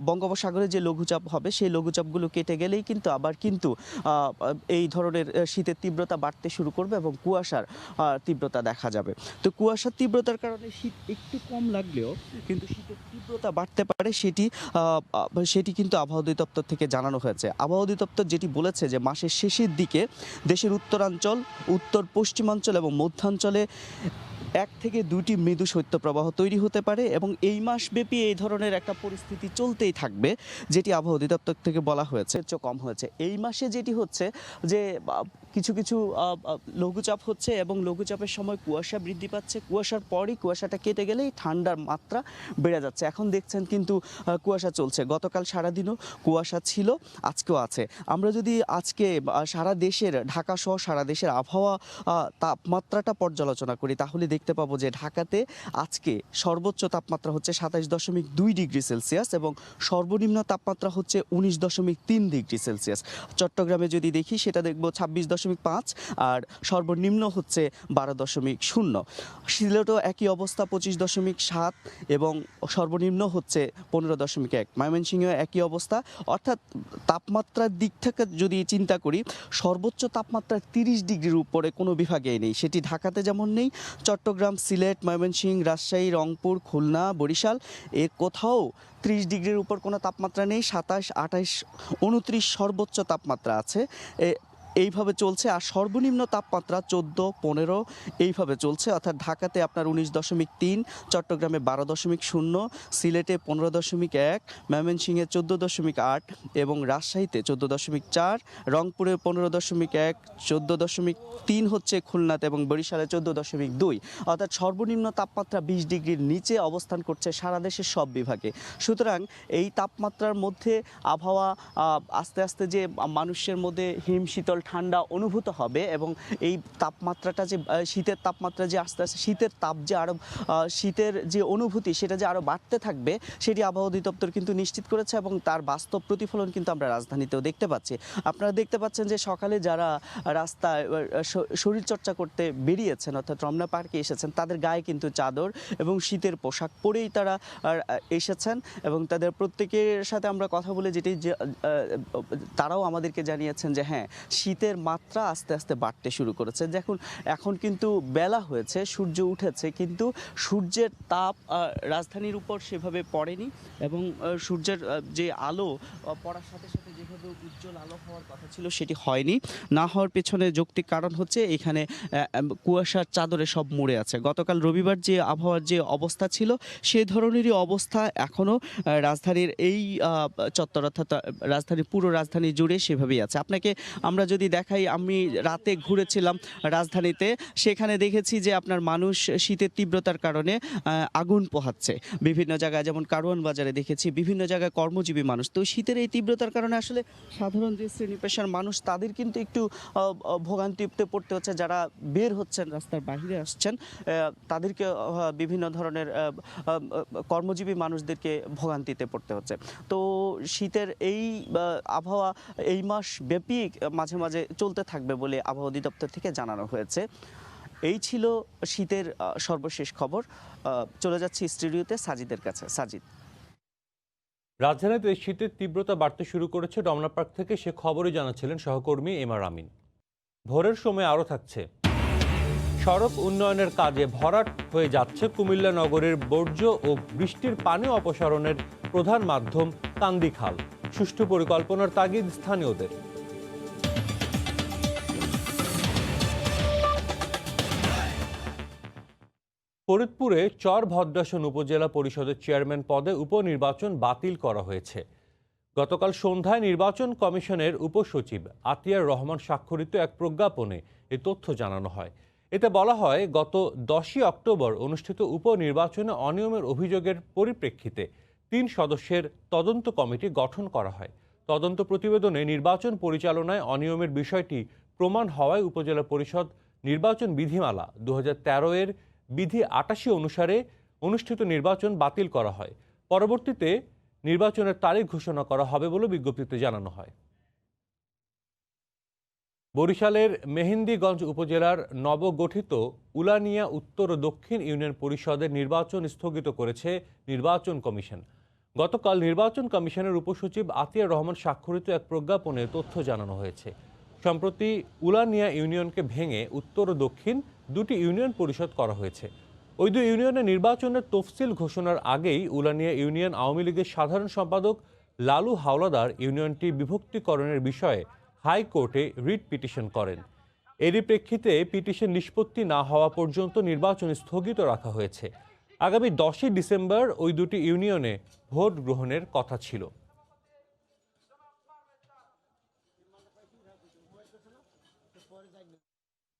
বঙ্গোপসাগরে যে লঘুচাপ হবে সেই লঘুচাপগুলো কেটে গেলেই কিন্তু আবার কিন্তু এই ধরনের শীতের তীব্রতা বাড়তে শুরু করবে এবং কুয়াশার তীব্রতা দেখা যাবে। তো কুয়াশার তীব্রতার কারণে শীত একটু কম লাগলেও কিন্তু শীতের তীব্রতা বাড়তে পারে, সেটি কিন্তু আবহাওয়া অধিদপ্তর থেকে জানানো হয়েছে। আবহাওয়া অধিদপ্তর যেটি বলেছে যে মাসের শেষের দিকে দেশের উত্তরাঞ্চল, উত্তর পশ্চিমাঞ্চল এবং মধ্যাঞ্চলে 1 থেকে 2টি মৃদু শৈত্যপ্রবাহ তৈরি হতে পারে এবং এই মাসব্যাপী এই ধরনের একটা পরিস্থিতি চলতেই থাকবে, যেটি আবহাওয়া অধিদপ্তর থেকে বলা হয়েছে। কম হয়েছে এই মাসে যেটি হচ্ছে যে কিছু কিছু লঘুচাপ হচ্ছে এবং লঘুচাপের সময় কুয়াশা বৃদ্ধি পাচ্ছে, কুয়াশার পরই কুয়াশাটা কেটে গেলেই ঠান্ডার মাত্রা বেড়ে যাচ্ছে। এখন দেখছেন কিন্তু কুয়াশা চলছে, গতকাল সারাদিনও কুয়াশা ছিল, আজকেও আছে। আমরা যদি আজকে সারা দেশের, ঢাকা সহ সারা দেশের আবহাওয়া তাপমাত্রাটা পর্যালোচনা করি, তাহলে দেখতে পাবো যে ঢাকাতে আজকে সর্বোচ্চ তাপমাত্রা হচ্ছে 27.2 ডিগ্রি সেলসিয়াস এবং সর্বনিম্ন তাপমাত্রা হচ্ছে 19.3 ডিগ্রি সেলসিয়াস। চট্টগ্রামে যদি দেখি সেটা দেখব 26.5 আর সর্বনিম্ন হচ্ছে 12.0। সিলেটও একই অবস্থা 25.7 এবং সর্বনিম্ন হচ্ছে 15.1। ময়মনসিংহে একই অবস্থা। অর্থাৎ তাপমাত্রার দিক থেকে যদি চিন্তা করি, সর্বোচ্চ তাপমাত্রা 30 ডিগ্রির উপরে কোনো বিভাগেই নেই, সেটি ঢাকাতে যেমন নেই, চট্টগ্রাম চট্টগ্রাম, সিলেট, ময়মনসিংহ, রাজশাহী, রংপুর, খুলনা, বরিশাল এর কোথাও 30 ডিগ্রির উপর কোনো তাপমাত্রা নেই। 27, 28, 29 সর্বোচ্চ তাপমাত্রা আছে। এইভাবে চলছে। আর সর্বনিম্ন তাপমাত্রা 14, 15 এইভাবে চলছে। অর্থাৎ ঢাকাতে আপনার 19.3, চট্টগ্রামে 12.0, সিলেটে 15.1, ময়মনসিংহে 14.8 এবং রাজশাহীতে 14.4, রংপুরে 15.1, 14.3 হচ্ছে খুলনাতে এবং বরিশালে 14.2। অর্থাৎ সর্বনিম্ন তাপমাত্রা 20 ডিগ্রির নিচে অবস্থান করছে সারা দেশের সব বিভাগে। সুতরাং এই তাপমাত্রার মধ্যে আবহাওয়া আস্তে আস্তে যে মানুষের মধ্যে হিমশীতল ঠান্ডা অনুভূত হবে এবং এই তাপমাত্রাটা যে শীতের তাপমাত্রা যে আস্তে আস্তে শীতের তাপ যে আরও শীতের যে অনুভূতি সেটা যে আরও বাড়তে থাকবে সেটি আবহাওয়া অধিদপ্তর কিন্তু নিশ্চিত করেছে এবং তার বাস্তব প্রতিফলন কিন্তু আমরা রাজধানীতেও দেখতে পাচ্ছি। আপনারা দেখতে পাচ্ছেন যে সকালে যারা রাস্তায় শরীরচর্চা করতে বেরিয়েছেন অর্থাৎ রমনা পার্কে এসেছেন তাদের গায়ে কিন্তু চাদর এবং শীতের পোশাক পরেই তারা এসেছেন এবং তাদের প্রত্যেকের সাথে আমরা কথা বলে যেটি তারাও আমাদেরকে জানিয়েছেন যে হ্যাঁ শীতের মাত্রা আস্তে আস্তে বাড়তে শুরু করেছে। দেখুন এখন কিন্তু বেলা হয়েছে, সূর্য উঠেছে কিন্তু সূর্যের তাপ রাজধানীর উপর সেভাবে পড়েনি এবং সূর্যের যে আলো পড়ার সাথে সাথে যেভাবে উজ্জ্বল আলো হওয়ার কথা ছিল সেটি হয়নি। না হওয়ার পেছনে যৌক্তিক কারণ হচ্ছে এখানে কুয়াশার চাদরে সব মুড়ে আছে। গতকাল রবিবার যে আবহাওয়ার যে অবস্থা ছিল সেই ধরনেরই অবস্থা এখনও রাজধানীর এই চত্বর অর্থাৎ রাজধানীর পুরো রাজধানী জুড়ে সেভাবেই আছে। আপনাকে আমরা যদি দেখাই, আমি রাতে ঘুরেছিলাম রাজধানীতে, সেখানে দেখেছি যে আপনার মানুষ শীতের তীব্রতার কারণে আগুন পোহাচ্ছে বিভিন্ন জায়গায়, যেমন কারওয়ান বাজারে দেখেছি, বিভিন্ন জায়গায় কর্মজীবী মানুষ। তো শীতের এই তীব্রতার কারণে আসলে সাধারণ যে শ্রেণী পেশার মানুষ তাদের কিন্তু একটু ভোগান্তিতে পড়তে হচ্ছে। যারা বের হচ্ছেন রাস্তার বাইরে আসছেন তাদেরকে বিভিন্ন ধরনের কর্মজীবী মানুষদেরকে ভোগান্তিতে পড়তে হচ্ছে। তো শীতের এই আবহাওয়া এই মাস ব্যাপী মাঝে মাঝে চলতে থাকবে বলে আবহাওয়া অধিদপ্তর থেকে জানানো হয়েছে। এই ছিল শীতের সর্বশেষ খবর। চলে যাচ্ছি স্টুডিওতে সাজিদের কাছে। সাজিদ, রাজধানীতে শীতের তীব্রতা বাড়তে শুরু করেছে রমনা পার্ক থেকে, সে খবরই জানাচ্ছিলেন সহকর্মী এমআর আমিন। ভোরের সময় আরও থাকছে। সড়ক উন্নয়নের কাজে ভরাট হয়ে যাচ্ছে কুমিল্লা নগরের বর্জ্য ও বৃষ্টির পানি অপসারণের প্রধান মাধ্যম কান্দি খাল। সুষ্ঠু পরিকল্পনার তাগিদ স্থানীয়দের। ফরিদপুরে চর ভদ্রাসন উপজেলা পরিষদের চেয়ারম্যান পদে উপনির্বাচন বাতিল করা হয়েছে। গতকাল সন্ধ্যায় নির্বাচন কমিশনের উপসচিব আতিয়ার রহমান স্বাক্ষরিত এক প্রজ্ঞাপনে এ তথ্য জানানো হয়। এতে বলা হয়, গত 10ই অক্টোবর অনুষ্ঠিত উপনির্বাচনে অনিয়মের অভিযোগের পরিপ্রেক্ষিতে 3 সদস্যের তদন্ত কমিটি গঠন করা হয়। তদন্ত প্রতিবেদনে নির্বাচন পরিচালনায় অনিয়মের বিষয়টি প্রমাণ হওয়ায় উপজেলা পরিষদ নির্বাচন বিধিমালা 2013 এর বিধি 88 অনুসারে অনুষ্ঠিত নির্বাচন বাতিল করা হয়। পরবর্তীতে নির্বাচনের তারিখ ঘোষণা করা হবে বলে বিজ্ঞপ্তিতে জানানো হয়। বরিশালের মেহেন্দিগঞ্জ উপজেলার নবগঠিত উলানিয়া উত্তর ও দক্ষিণ ইউনিয়ন পরিষদের নির্বাচন স্থগিত করেছে নির্বাচন কমিশন। গতকাল নির্বাচন কমিশনের উপসচিব আতিয়ার রহমান স্বাক্ষরিত এক প্রজ্ঞাপনে তথ্য জানানো হয়েছে। সম্প্রতি উলানিয়া ইউনিয়নকে ভেঙে উত্তর ও দক্ষিণ দুটি ইউনিয়ন পরিষদ করা হয়েছে। ওই দুই ইউনিয়নের নির্বাচনের তফসিল ঘোষণার আগেই উলানিয়া ইউনিয়ন আওয়ামী লীগের সাধারণ সম্পাদক লালু হাওলাদার ইউনিয়নটি বিভক্তিকরণের বিষয়ে হাইকোর্টে রিট পিটিশন করেন। এরই প্রেক্ষিতে পিটিশন নিষ্পত্তি না হওয়া পর্যন্ত নির্বাচন স্থগিত রাখা হয়েছে। আগামী 10ই ডিসেম্বর ওই দুটি ইউনিয়নে ভোট গ্রহণের কথা ছিল।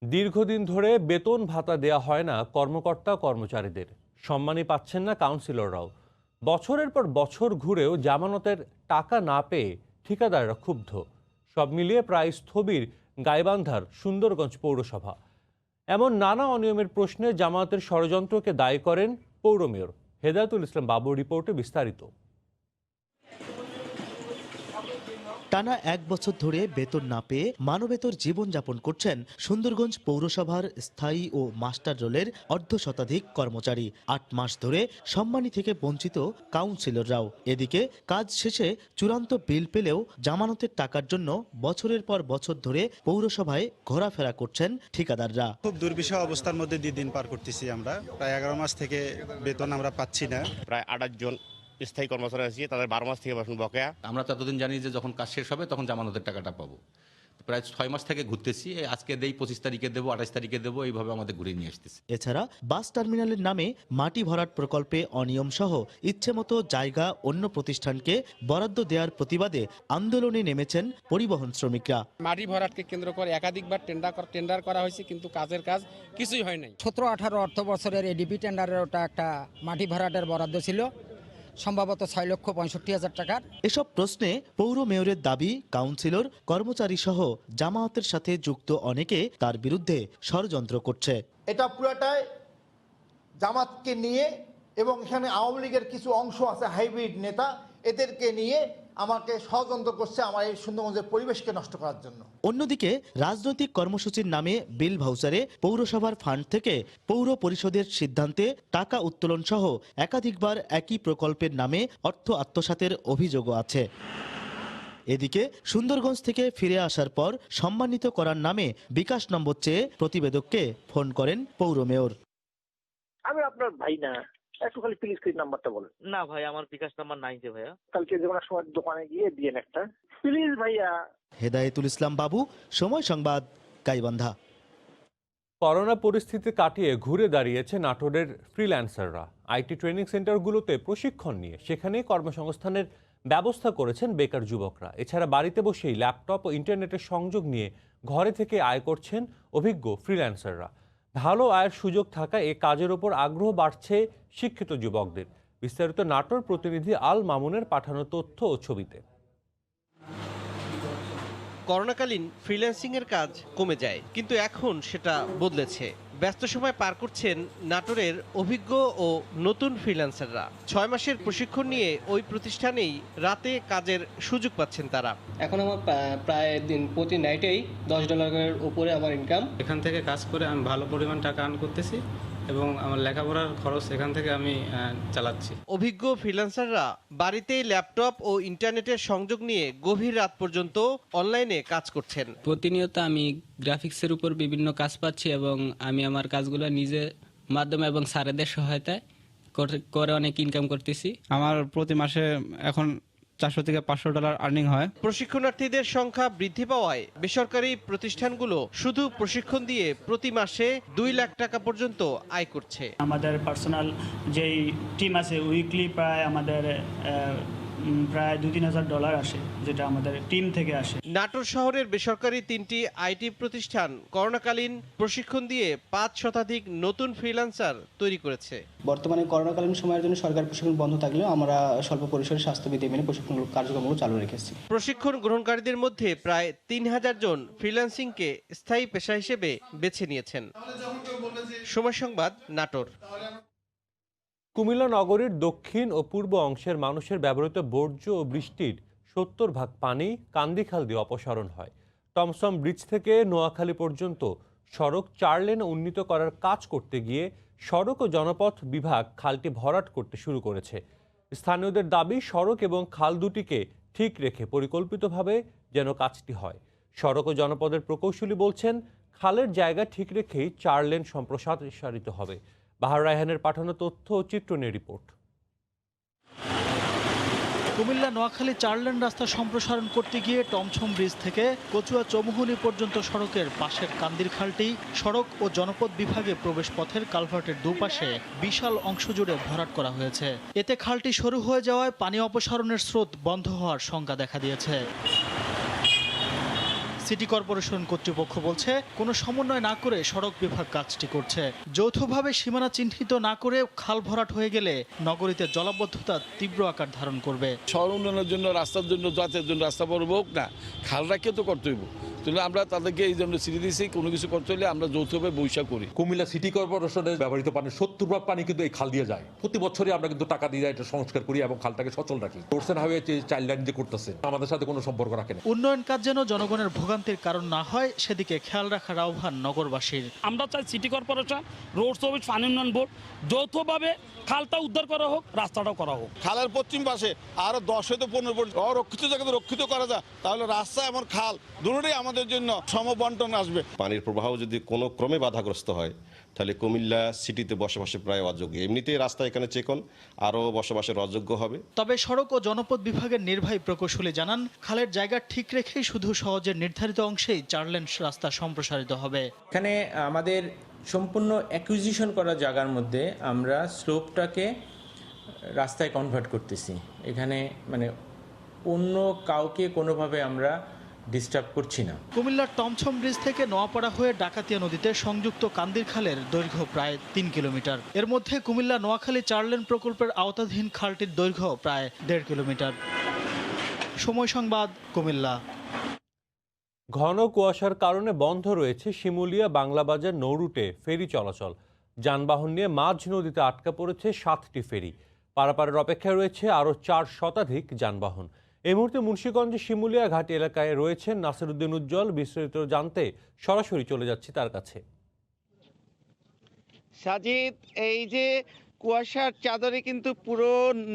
দীর্ঘদিন ধরে বেতন ভাতা দেয়া হয় না কর্মকর্তা কর্মচারীদের, সম্মানই পাচ্ছেন না কাউন্সিলররাও। বছরের পর বছর ঘুরেও জামানতের টাকা না পেয়ে ঠিকাদাররা ক্ষুব্ধ। সব মিলিয়ে প্রায় স্থবির গাইবান্ধার সুন্দরগঞ্জ পৌরসভা। এমন নানা অনিয়মের প্রশ্নে জামায়াতের ষড়যন্ত্রকে দায়ী করেন পৌর মেয়র। হেদায়েতুল ইসলাম বাবুর রিপোর্টে বিস্তারিত। টানা 1 বছর ধরে বেতন না পেয়ে মানবেতর জীবনযাপন করছেন সুন্দরগঞ্জ পৌরসভার স্থায়ী ও মাস্টার রোলের অর্ধশতাধিক কর্মচারী। 8 মাস ধরে সম্মানী থেকে বঞ্চিত কাউন্সিলররাও। এদিকে কাজ শেষে চূড়ান্ত বিল পেলেও জামানতের টাকার জন্য বছরের পর বছর ধরে পৌরসভায় ঘোরাফেরা করছেন ঠিকাদাররা। খুব দুর্বিষহ অবস্থার মধ্যে দিন পার করতেছি আমরা। প্রায় 11 মাস থেকে বেতন আমরা পাচ্ছি না। প্রায় 28 জন স্থায়ী কর্মচারী আছে, তাদের 12 মাস থেকে বেতন বকেয়া। আমরা ততদিন জানি যে যখন কাজ শেষ হবে তখন জামানতের টাকাটা পাবো। প্রায় 6 মাস থেকে ঘুরতেছি, আজকে দেই, 25 তারিখে দেবো, 28 তারিখে দেবো, এইভাবে আমাদের ঘুরিয়ে নিয়ে আসতেছি। এছাড়া বাস টার্মিনালের নামে মাটি ভরাট প্রকল্পে অনিয়ম সহ ইচ্ছেমতো জায়গা অন্য প্রতিষ্ঠানকে বরাদ্দ দেওয়ার প্রতিবাদে আন্দোলনে নেমেছেন পরিবহন শ্রমিকরা। মাটি ভরাটকে কেন্দ্র করে একাধিকবার টেন্ডার করা হয়েছে, কিন্তু কাজ কিছুই হয় নাই। 17-18 অর্থ বছরের এডিপি টেন্ডারের ওটা একটা মাটি ভরাটের বরাদ্দ ছিল, সম্ভবত 6,65,000 টাকার। এসব প্রশ্নে পৌর মেয়রের দাবি, কাউন্সিলর, কর্মচারী সহ জামায়াতের সাথে যুক্ত অনেকে তার বিরুদ্ধে ষড়যন্ত্র করছে। এটা পুরাটাই জামাতকে নিয়ে এবং এখানে আওয়ামী লীগের কিছু অংশ আছে হাইব্রিড নেতা, এদেরকে নিয়ে আমাকে ষড়যন্ত্র করছে আমার এই সুন্দরগঞ্জের পরিবেশকে নষ্ট করার জন্য। অন্যদিকে রাজনৈতিক কর্মসূচির নামে বিল ভাউচারে পৌরসভার ফান্ড থেকে পৌর পরিষদের সিদ্ধান্তে টাকা উত্তোলন সহ একাধিকবার একই প্রকল্পের নামে অর্থ আত্মসাতের অভিযোগও আছে। এদিকে সুন্দরগঞ্জ থেকে ফিরে আসার পর সম্মানিত করার নামে বিকাশ নম্বর চেয়ে প্রতিবেদককে ফোন করেন পৌর মেয়র। আমি আপনার ভাই না, একটু খালি প্লিজ নাম্বারটা বলেন। না ভাই, আমার বিকাশ নাম্বার নাই যে ভাইয়া। কালকে যে কোনো সময় দোকানে গিয়ে দিয়েন একটা, প্লিজ ভাইয়া। হেদায়েতুল ইসলাম বাবু, সময় সংবাদ, গাইবান্ধা। করোনা পরিস্থিতি কাটিয়ে ঘুরে দাঁড়িয়েছে নাটোরের ফ্রিল্যান্সাররা। আইটি ট্রেনিং সেন্টারগুলোতে প্রশিক্ষণ নিয়ে সেখানে কর্মসংস্থানের ব্যবস্থা করেছেন বেকার যুবকরা। এছাড়া বাড়িতে বসেই ল্যাপটপ ও ইন্টারনেটের সংযোগ নিয়ে ঘরে থেকে আয় করছেন অভিজ্ঞ ফ্রিল্যান্সাররা। ভালো আয়ের সুযোগ থাকায় এ কাজের ওপর আগ্রহ বাড়ছে শিক্ষিত যুবকদের। বিস্তারিত নাটোর প্রতিনিধি আল মামুনের পাঠানো তথ্য ও ছবিতে। করোনাকালীন ফ্রিল্যান্সিংয়ের কাজ কমে যায়, কিন্তু এখন সেটা বদলেছে। ব্যস্ত সময় পার করছেন নাটোরের অভিজ্ঞ ও নতুন ফ্রিল্যান্সাররা। 6 মাসের প্রশিক্ষণ নিয়ে ওই প্রতিষ্ঠানেই রাতে কাজের সুযোগ পাচ্ছেন তারা। এখন আমার প্রায় দিন প্রতি নাইটেই $10 উপরে আমার ইনকাম। এখান থেকে কাজ করে আমি ভালো পরিমাণ টাকা আর্ন করতেছি এবং আমার লেখাপড়ার খরচ এখান থেকে আমি চালাচ্ছি। অভিজ্ঞ ফ্রিল্যান্সাররা বাড়িতেই ল্যাপটপ ও ইন্টারনেটের সংযোগ নিয়ে গভীর রাত পর্যন্ত অনলাইনে কাজ করছেন। প্রতিনিয়ত আমি গ্রাফিক্সের উপর বিভিন্ন কাজ পাচ্ছি এবং আমি আমার কাজগুলো নিজের মাধ্যমে এবং স্যারেদের সহায়তায় করে অনেক ইনকাম করতেছি। আমার প্রতি মাসে এখন $400 থেকে $500 আর্নিং হয়। প্রশিক্ষণার্থীদের সংখ্যা বৃদ্ধি পাওয়ায় বেসরকারি প্রতিষ্ঠানগুলো শুধু প্রশিক্ষণ দিয়ে প্রতি মাসে $2 লাখ টাকা পর্যন্ত আয় করছে। আমাদের পার্সোনাল যেই টিম আছে উইকলি প্রায় আমাদের প্রায় $2-3 আসে, যেটা আমাদের টিম থেকে আসে। নাটোর শহরের বেসরকারি 3টি আইটি প্রতিষ্ঠান করোনাকালীন প্রশিক্ষণ দিয়ে 5 শতাধিক নতুন ফ্রিল্যান্সার তৈরি করেছে। বর্তমানে করোনাকালীন সময়ের জন্য সরকার প্রশিক্ষণ বন্ধ থাকলেও আমরা স্বল্প পরিসরে স্বাস্থ্যবিধি মেনে প্রশিক্ষণ কার্যক্রমগুলো চালু রেখেছি। প্রশিক্ষণ গ্রহণকারীদের মধ্যে প্রায় 3000 জন ফ্রিল্যান্সিংকে স্থায়ী পেশা হিসেবে বেছে নিয়েছেন। সময় সংবাদ, নাটোর। কুমিল্লা নগরীর দক্ষিণ ও পূর্ব অংশের মানুষের ব্যবহৃত বর্জ্য ও বৃষ্টির 70% পানি কান্দিখাল দিয়ে অপসারণ হয়। টমসম ব্রিজ থেকে নোয়াখালী পর্যন্ত সড়ক 4 লেনে উন্নীত করার কাজ করতে গিয়ে সড়ক ও জনপথ বিভাগ খালটি ভরাট করতে শুরু করেছে। স্থানীয়দের দাবি, সড়ক এবং খাল দুটিকে ঠিক রেখে পরিকল্পিতভাবে যেন কাজটি হয়। সড়ক ও জনপদের প্রকৌশলী বলছেন, খালের জায়গা ঠিক রেখেই 4 লেন সম্প্রসারিত হবে। বাহার রায়হানের পাঠানো তথ্য ও চিত্র নিয়ে রিপোর্ট। কুমিল্লা নোয়াখালী 4 লেন রাস্তা সম্প্রসারণ করতে গিয়ে টমছম ব্রিজ থেকে কচুয়া চৌমুহনী পর্যন্ত সড়কের পাশের কান্দির খালটি সড়ক ও জনপথ বিভাগে প্রবেশ পথের কালভার্টের দুপাশে বিশাল অংশ জুড়ে ভরাট করা হয়েছে। এতে খালটি সরু হয়ে যাওয়ায় পানি অপসারণের স্রোত বন্ধ হওয়ার শঙ্কা দেখা দিয়েছে। সিটি কর্পোরেশন কর্তৃপক্ষ বলছে, কোনো সমন্বয় না করে সড়ক বিভাগ কাজটি করছে। যৌথভাবে সীমানা চিহ্নিত না করে খাল ভরাট হয়ে গেলে নগরীতে জলাবদ্ধতা তীব্র আকার ধারণ করবে। শহর উন্নয়নের জন্য, রাস্তার জন্য, যাতায়াতের জন্য রাস্তা বড় হোক না, খালটাকে তো করতে হইব। তাহলে আমরা তাদেরকে এই জন্য চিঠি দিয়েছি, কোনো কিছু করতে হলে আমরা যৌথভাবে বৈশাখ করি। কুমিল্লা সিটি কর্পোরেশনের ব্যবহৃত পানির 70% পানি কিন্তু এই খাল দিয়ে যায়। প্রতি বছরই আমরা কিন্তু টাকা দিয়ে এটা সংস্কার করি এবং খালটাকে সচল রাখি। রোডসেন হাইওয়ে চাইল্ড লাইন যে করতেছে আমাদের সাথে কোনো সম্পর্ক রাখে না। উন্নয়ন কাজ যেন জনগণের ভোগান্তির কারণ না হয় সেদিকে খেয়াল রাখার আহ্বান নগরবাসীর। আমরা চাই সিটি কর্পোরেশন, রোড সার্ভিস, পানি উন্নয়ন বোর্ড যৌথভাবে খালটা উদ্ধার করা হোক, রাস্তাটাও করা হোক। খালের পশ্চিম পাশে আরো 10 হতে 15 অরক্ষিত জায়গাতে রক্ষিত করা যায়, তাহলে রাস্তা এবং খাল দুটোই আমাদের জন্য সমবন্টন আসবে। পানির প্রবাহ যদি কোনো ক্রমে বাধাগ্রস্ত হয় তাহলে কুমিল্লা সিটিতে বসবাসে প্রায় অযোগ্য। এমনিতেই রাস্তা এখানে চেকন, আরও বসবাসের অযোগ্য হবে। তবে সড়ক ও জনপথ বিভাগের নির্বাহী প্রকৌশলী জানান, খালের জায়গা ঠিক রেখেই শুধু সহজের নির্ধারিত অংশেই 4 লেন রাস্তা সম্প্রসারিত হবে। এখানে আমাদের সম্পূর্ণ অ্যাকুইজিশন করা জায়গার মধ্যে আমরা স্লোপটাকে রাস্তায় কনভার্ট করতেছি। এখানে মানে অন্য কাউকে কোনোভাবে আমরা ডিস্টার্ব করছি না। কুমিল্লার টমছম ব্রিজ থেকে নোয়াপাড়া হয়ে ডাকাতিয়া নদীতে সংযুক্ত কান্দির খালের দৈর্ঘ্য প্রায় 3 কিলোমিটার। এর মধ্যে কুমিল্লা নোয়াখালী 4 লেন প্রকল্পের আওতাধীন খালটির দৈর্ঘ্য প্রায় 1.5 কিলোমিটার। সময় সংবাদ, কুমিল্লা। ঘন কুয়াশার কারণে বন্ধ রয়েছে শিমুলিয়া বাংলাবাজার নৌরুটে ফেরি চলাচল। যানবাহন নিয়ে মাঝ নদীতে আটকা পড়েছে 7টি ফেরি। পারাপারের অপেক্ষায় রয়েছে আরও 4 শতাধিক যানবাহন। এই মুহূর্তে মুন্সিগঞ্জের শিমুলিয়া ঘাটি এলাকায় রয়েছেন নাসিরউদ্দিন উজ্জ্বল। বিস্তারিত জানতে সরাসরি চলে যাচ্ছি তার কাছে। সাজিদ, এই যে কুয়াশার চাদরে কিন্তু পুরো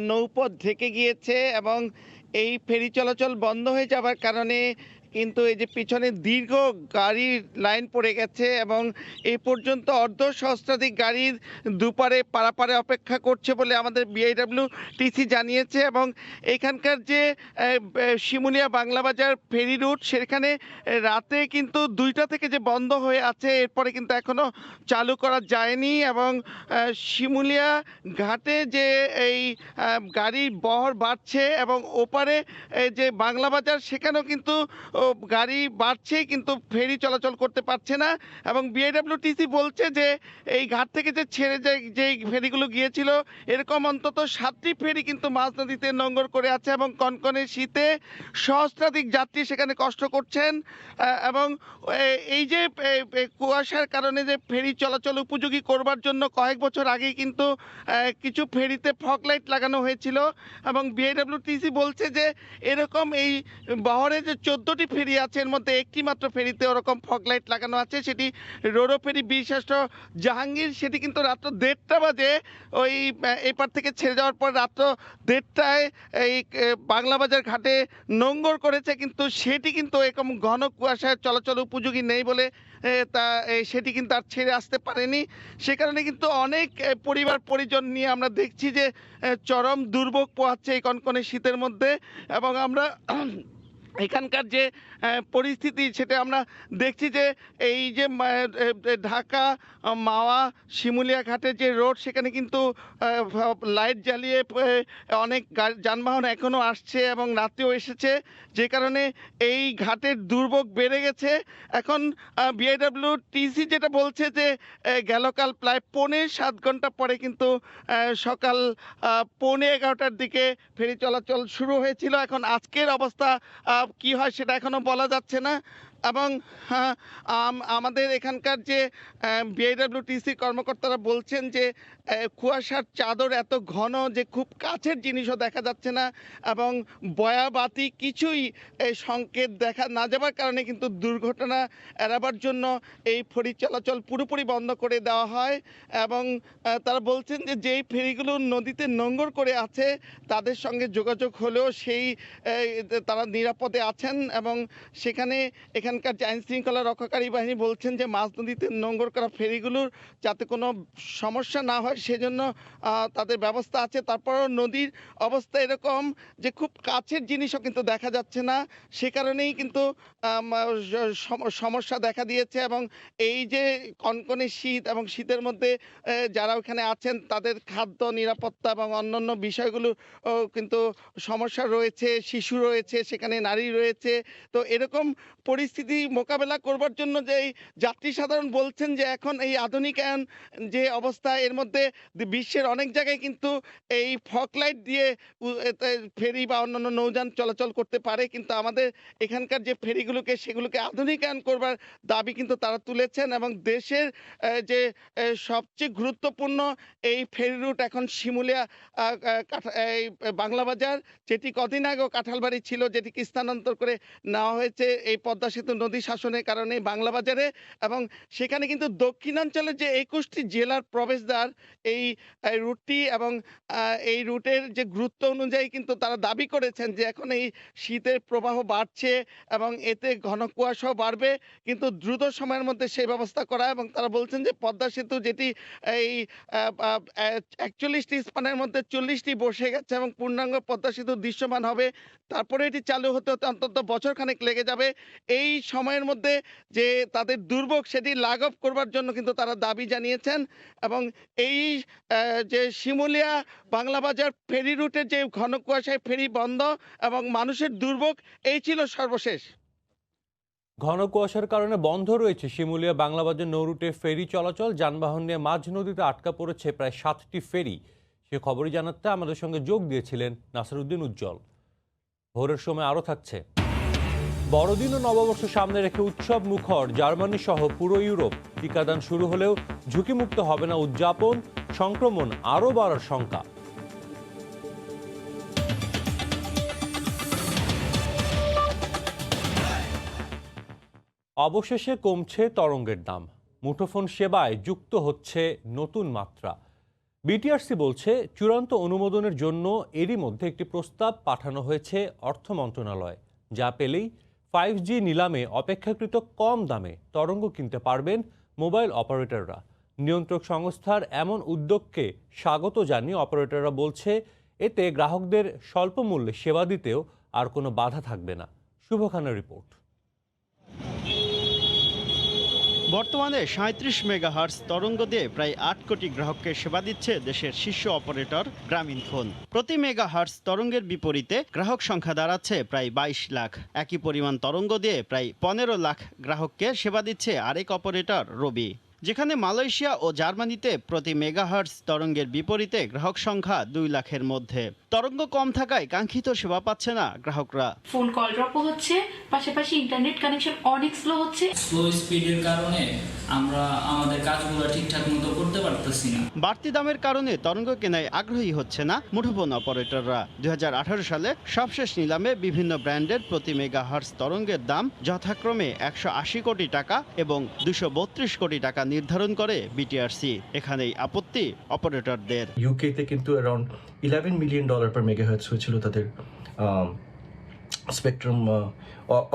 নৌপথ ঢেকে গিয়েছে এবং এই ফেরি চলাচল বন্ধ হয়ে যাবার কারণে কিন্তু এই যে পিছনে দীর্ঘ গাড়ির লাইন পড়ে গেছে এবং এই পর্যন্ত অর্ধসহস্রাধিক গাড়ির দুপারে পারাপারে অপেক্ষা করছে বলে আমাদের বিআইডব্লিউটিসি জানিয়েছে। এবং এখানকার যে শিমুলিয়া বাংলাবাজার ফেরি রুট, সেখানে রাতে কিন্তু 2টা থেকে যে বন্ধ হয়ে আছে, এরপরে কিন্তু এখনও চালু করা যায়নি। এবং শিমুলিয়া ঘাটে যে এই গাড়ির বহর বাড়ছে এবং ওপারে যে বাংলাবাজার, সেখানেও কিন্তু গাড়ি বাড়ছে কিন্তু ফেরি চলাচল করতে পারছে না। এবং বিআইডব্লিউটিসি বলছে যে এই ঘাট থেকে যে ছেড়ে যে ফেরিগুলো গিয়েছিল, এরকম অন্তত 7টি ফেরি কিন্তু মাঝ নদীতে নোঙর করে আছে এবং কনকনে শীতে সহস্রাধিক যাত্রী সেখানে কষ্ট করছেন। এবং এই যে কুয়াশার কারণে যে ফেরি চলাচল উপযোগী করবার জন্য কয়েক বছর আগেই কিন্তু কিছু ফেরিতে ফগ লাইট লাগানো হয়েছিল এবং বিআইডব্লিউটিসি বলছে যে এরকম এই বহরে যে 14টি ফেরি আছে, এর মধ্যে একটি মাত্র ফেরিতে ওরকম ফগ লাইট লাগানো আছে, সেটি রোরো ফেরি বীরশ্রেষ্ঠ জাহাঙ্গীর। সেটি কিন্তু রাত্র 1:30 বাজে ওই এপার থেকে ছেড়ে যাওয়ার পর রাত্র 1:30টায় এই বাংলাবাজার ঘাটে নোঙর করেছে, কিন্তু সেটি কিন্তু এরকম ঘন কুয়াশায় চলাচল উপযোগী নেই বলে সেটি কিন্তু আর ছেড়ে আসতে পারেনি। সে কারণে কিন্তু অনেক পরিবার পরিজন নিয়ে আমরা দেখছি যে চরম দুর্ভোগ পোহাচ্ছে এই কনকনে শীতের মধ্যে। এবং আমরা এখানকার যে পরিস্থিতি সেটা আমরা দেখছি যে এই যে ঢাকা মাওয়া শিমুলিয়া ঘাটের যে রোড, সেখানে কিন্তু লাইট জ্বালিয়ে অনেক যানবাহন এখনও আসছে এবং রাতেও এসেছে, যে কারণে এই ঘাটের দুর্ভোগ বেড়ে গেছে। এখন বিআইডব্লিউটিসি যেটা বলছে যে গেলকাল প্রায় 7.25 ঘন্টা পরে কিন্তু সকাল 11:15টার দিকে ফেরি চলাচল শুরু হয়েছিল। এখন আজকের অবস্থা কি হয় সেটা এখনো বলা যাচ্ছে না। এবং আমাদের এখানকার যে বিআইডব্লিউটিসি কর্মকর্তারা বলছেন যে কুয়াশার চাদর এত ঘন যে খুব কাছের জিনিসও দেখা যাচ্ছে না এবং বয়াবাতি কিছুই সংকেত দেখা না যাবার কারণে কিন্তু দুর্ঘটনা এড়াবার জন্য এই ফেরি চলাচল পুরোপুরি বন্ধ করে দেওয়া হয়। এবং তারা বলছেন যে যেই ফেরিগুলো নদীতে নোঙর করে আছে তাদের সঙ্গে যোগাযোগ হলেও তারা নিরাপদে আছেন। এবং সেখানে এখানকার যে আইন শৃঙ্খলা রক্ষাকারী বাহিনী বলছেন যে মাঝ নদীতে নোঙর করা ফেরিগুলোর যাতে কোনো সমস্যা না হয় সেজন্য তাদের ব্যবস্থা আছে। তারপরও নদীর অবস্থা এরকম যে খুব কাছের জিনিসও কিন্তু দেখা যাচ্ছে না, সে কারণেই কিন্তু সমস্যা দেখা দিয়েছে। এবং এই যে কনকনে শীত এবং শীতের মধ্যে যারা ওখানে আছেন তাদের খাদ্য নিরাপত্তা এবং অন্যান্য বিষয়গুলো কিন্তু সমস্যা রয়েছে, শিশু রয়েছে, সেখানে নারী রয়েছে। তো এরকম পরিস্থিতি পরিস্থিতি মোকাবেলা করবার জন্য যে এই যাত্রী সাধারণ বলছেন যে এখন এই আধুনিকায়ন যে অবস্থা, এর মধ্যে বিশ্বের অনেক জায়গায় কিন্তু এই ফগ লাইট দিয়ে ফেরি বা অন্যান্য নৌযান চলাচল করতে পারে, কিন্তু আমাদের এখানকার যে ফেরিগুলোকে সেগুলোকে আধুনিকায়ন করবার দাবি কিন্তু তারা তুলেছেন। এবং দেশের যে সবচেয়ে গুরুত্বপূর্ণ এই ফেরি রুট এখন শিমুলিয়া এই বাংলা বাজার, যেটি কদিন আগেও কাঁঠালবাড়ি ছিল, যেটিকে স্থানান্তর করে নেওয়া হয়েছে এই পদ্মা সেতু নদী শাসনের কারণে বাংলা বাজারে। এবং সেখানে কিন্তু দক্ষিণাঞ্চলের যে 21টি জেলার প্রবেশদ্বার এই রুটটি, এবং এই রুটের যে গুরুত্ব অনুযায়ী কিন্তু তারা দাবি করেছেন যে এখন এই শীতের প্রবাহ বাড়ছে এবং এতে ঘন কুয়াশাও বাড়বে, কিন্তু দ্রুত সময়ের মধ্যে সেই ব্যবস্থা করা। এবং তারা বলছেন যে পদ্মা সেতু যেটি এই 41টি স্থানের মধ্যে 40টি বসে গেছে এবং পূর্ণাঙ্গ পদ্মা সেতু দৃশ্যমান হবে, তারপরে এটি চালু হতে হতে অন্তত বছরখানেক লেগে যাবে। এই সময়ের মধ্যে যে তাদের দুর্ভোগ সেটি লাঘব করবার জন্য কিন্তু তারা দাবি জানিয়েছেন। এবং এই যে শিমুলিয়া বাংলা বাজার ফেরি রুটের যে ঘন কুয়াশায় ফেরি বন্ধ এবং মানুষের দুর্ভোগ, এই ছিল সর্বশেষ। ঘন কুয়াশার কারণে বন্ধ রয়েছে শিমুলিয়া বাংলা বাজার নৌরুটে ফেরি চলাচল। যানবাহন নিয়ে মাঝ নদীতে আটকা পড়েছে প্রায় 7টি ফেরি। সে খবরই জানাতে আমাদের সঙ্গে যোগ দিয়েছিলেন নাসিরউদ্দিন উজ্জ্বল। ভোরের সময় আরও থাকছে। বড়দিন ও নববর্ষ সামনে রেখে উৎসব মুখর জার্মানি সহ পুরো ইউরোপ। টিকাদান শুরু হলেও ঝুঁকিমুক্ত হবে না উদযাপন, সংক্রমণ আরও বাড়ার শঙ্কা। অবশেষে কমছে তরঙ্গের দাম। মুঠোফোন সেবায় যুক্ত হচ্ছে নতুন মাত্রা। বিটিআরসি বলছে চূড়ান্ত অনুমোদনের জন্য এরই মধ্যে একটি প্রস্তাব পাঠানো হয়েছে অর্থ মন্ত্রণালয়ে, যা পেলেই 5G নিলামে অপেক্ষাকৃত কম দামে তরঙ্গ কিনতে পারবেন মোবাইল অপারেটররা। নিয়ন্ত্রক সংস্থার এমন উদ্যোগকে স্বাগত জানিয়ে অপারেটররা বলছে এতে গ্রাহকদের স্বল্প মূল্যে সেবা দিতেও আর কোনো বাধা থাকবে না। শুভ খানের রিপোর্ট। বর্তমানে 37 মেগাহার্টজ তরঙ্গ দিয়ে প্রায় 8 কোটি গ্রাহককে সেবা দিচ্ছে দেশের শীর্ষ অপারেটর গ্রামীণফোন। প্রতি মেগাহার্টজ তরঙ্গের বিপরীতে গ্রাহক সংখ্যা দাঁড়াচ্ছে প্রায় 22 লাখ। একই পরিমাণ তরঙ্গ দিয়ে প্রায় 15 লাখ গ্রাহককে সেবা দিচ্ছে আরেক অপারেটর রবি। যেখানে মালয়েশিয়া ও জার্মানিতে প্রতি মেগাহার্টজ তরঙ্গের বিপরীতে গ্রাহক সংখ্যা 2 লাখের মধ্যে। তরঙ্গ কম থাকায় কাঙ্ক্ষিত সেবা পাচ্ছে না গ্রাহকরা। ফোন কল ড্রপও হচ্ছে, পাশাপাশি ইন্টারনেট কানেকশন অনেক স্লো হচ্ছে। স্লো স্পিডের কারণে আমরা আমাদের কাজগুলো ঠিকঠাক মতো করতে পারতেছি না। বাড়তি দামের কারণে তরঙ্গ কেনায় আগ্রহী হচ্ছে না মুঠোফোন অপারেটররা। 2018 সালে সবশেষ নিলামে বিভিন্ন ব্র্যান্ডের প্রতি মেগাহার্টজ তরঙ্গের দাম যথাক্রমে 180 কোটি টাকা এবং 232 কোটি টাকা নির্ধারণ করে বিটিআরসি। এখানেই আপত্তি অপারেটরদের। ইউকেতে কিন্তু অ্যারাউন্ড $11 মিলিয়ন পার মেগাহার্টজ হয়েছিল তাদের স্পেকট্রাম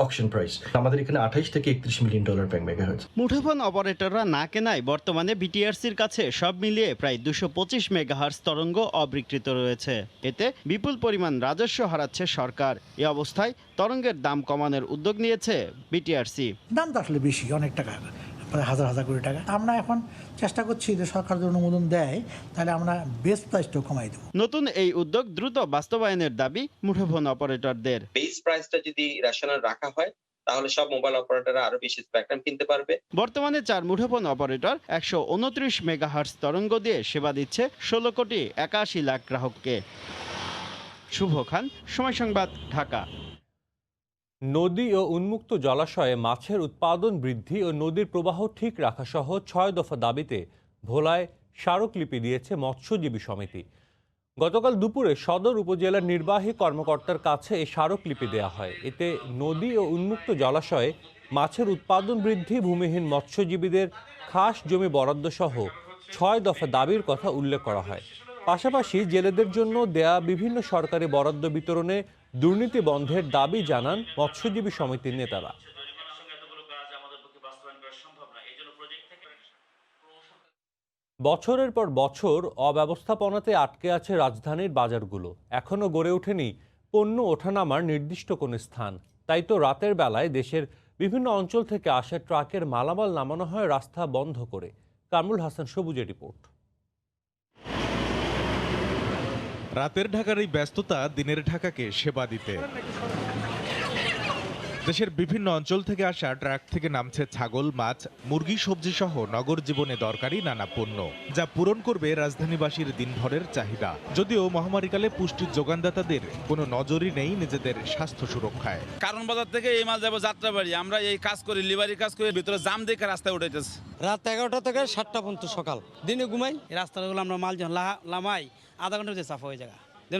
অকশন প্রাইস। আমাদের এখানে 28 থেকে $31 মিলিয়ন পার মেগাহার্টজ। মুঠোফোন অপারেটররা না কেনায় বর্তমানে বিটিআরসির কাছে সব মিলিয়ে প্রায় 225 মেগাহার্টজ তরঙ্গ অবিকৃত রয়েছে। এতে বিপুল পরিমাণ রাজস্ব হারাচ্ছে সরকার। এই অবস্থায় তরঙ্গের দাম কমানোর উদ্যোগ নিয়েছে বিটিআরসি। দাম তো আসলে বেশি, অনেক টাকা, প্রায় হাজার হাজার কোটি টাকা। আমরা এখন চেষ্টা করছি যে সরকার যদি অনুমোদন দেয় তাহলে আমরা বেস প্রাইসটাও কমাই দেব। নতুন এই উদ্যোগ দ্রুত বাস্তবায়নের দাবি মুঠোফোন অপারেটরদের। বেস প্রাইসটা যদি রেশনাল রাখা হয় তাহলে সব মোবাইল অপারেটররা আরো বেশি স্পেকট্রাম কিনতে পারবে। বর্তমানে 4 মুঠোফোন অপারেটর 129 মেগাহার্টজ তরঙ্গ দিয়ে সেবা দিচ্ছে 16 কোটি 81 লাখ গ্রাহককে। শুভ খান, সময় সংবাদ, ঢাকা। নদী ও উন্মুক্ত জলাশয়ে মাছের উৎপাদন বৃদ্ধি ও নদীর প্রবাহ ঠিক রাখা সহ 6 দফা দাবিতে ভোলায় স্মারকলিপি দিয়েছে মৎস্যজীবী সমিতি। গতকাল দুপুরে সদর উপজেলার নির্বাহী কর্মকর্তার কাছে এই স্মারকলিপি দেওয়া হয়। এতে নদী ও উন্মুক্ত জলাশয়ে মাছের উৎপাদন বৃদ্ধি, ভূমিহীন মৎস্যজীবীদের খাস জমি বরাদ্দ সহ 6 দফা দাবির কথা উল্লেখ করা হয়। পাশাপাশি জেলেদের জন্য দেয়া বিভিন্ন সরকারি বরাদ্দ বিতরণে দুর্নীতি বন্ধের দাবি জানান মৎস্যজীবী সমিতির নেতারা। বছরের পর বছর অব্যবস্থাপনাতে আটকে আছে রাজধানীর বাজারগুলো। এখনও গড়ে ওঠেনি পণ্য ওঠানামার নির্দিষ্ট কোনো স্থান। তাই তো রাতের বেলায় দেশের বিভিন্ন অঞ্চল থেকে আসা ট্রাকের মালামাল নামানো হয় রাস্তা বন্ধ করে। কামরুল হাসান সবুজের রিপোর্ট। রাতের ঢাকার এই ব্যস্ততা দিনের ঢাকাকে সেবা দিতে। দেশের বিভিন্ন অঞ্চল থেকে আসা ট্রাক থেকে নামছে ছাগল, মাছ, মুরগি, সবজি সহ নগর জীবনে দরকারি নানা পণ্য, যা পূরণ করবে রাজধানীবাসীর দিনভরের চাহিদা। যদিও মহামারীকালে পুষ্টির যোগানদাতাদের কোনো নজরই নেই নিজেদের স্বাস্থ্য সুরক্ষায়। কারণ বাজার থেকে এই মাল যাবো যাত্রাবাড়ি, আমরা এই কাজ করি, লিভারি কাজ করি, ভিতরে জাম দেখে রাস্তায় উঠাইতেছে। রাত 11টা থেকে 7টা পর্যন্ত সকাল, দিনে ঘুমাই। এই রাস্তাগুলো আমরা মাল যখন লামাই আধা ঘন্টার যে সাফা হয়ে যায়,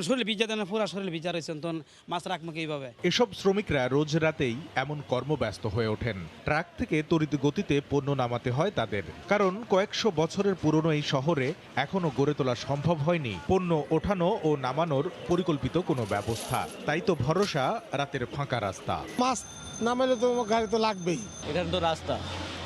শরীর ভিজা দেন, পুরো শরীর ভিজা রয়েছেন, তখন মাছ রাখবো এইভাবে। এসব শ্রমিকরা রোজ রাতেই এমন কর্মব্যস্ত হয়ে ওঠেন। ট্রাক থেকে তড়িৎ গতিতে পণ্য নামাতে হয় তাদের, কারণ কয়েকশো বছরের পুরনো এই শহরে এখনো গড়ে তোলা সম্ভব হয়নি পণ্য ওঠানো ও নামানোর পরিকল্পিত কোনো ব্যবস্থা। তাই তো ভরসা রাতের ফাঁকা রাস্তা। মাছ নামালে তো গাড়ি তো লাগবেই, এখানে তো রাস্তা,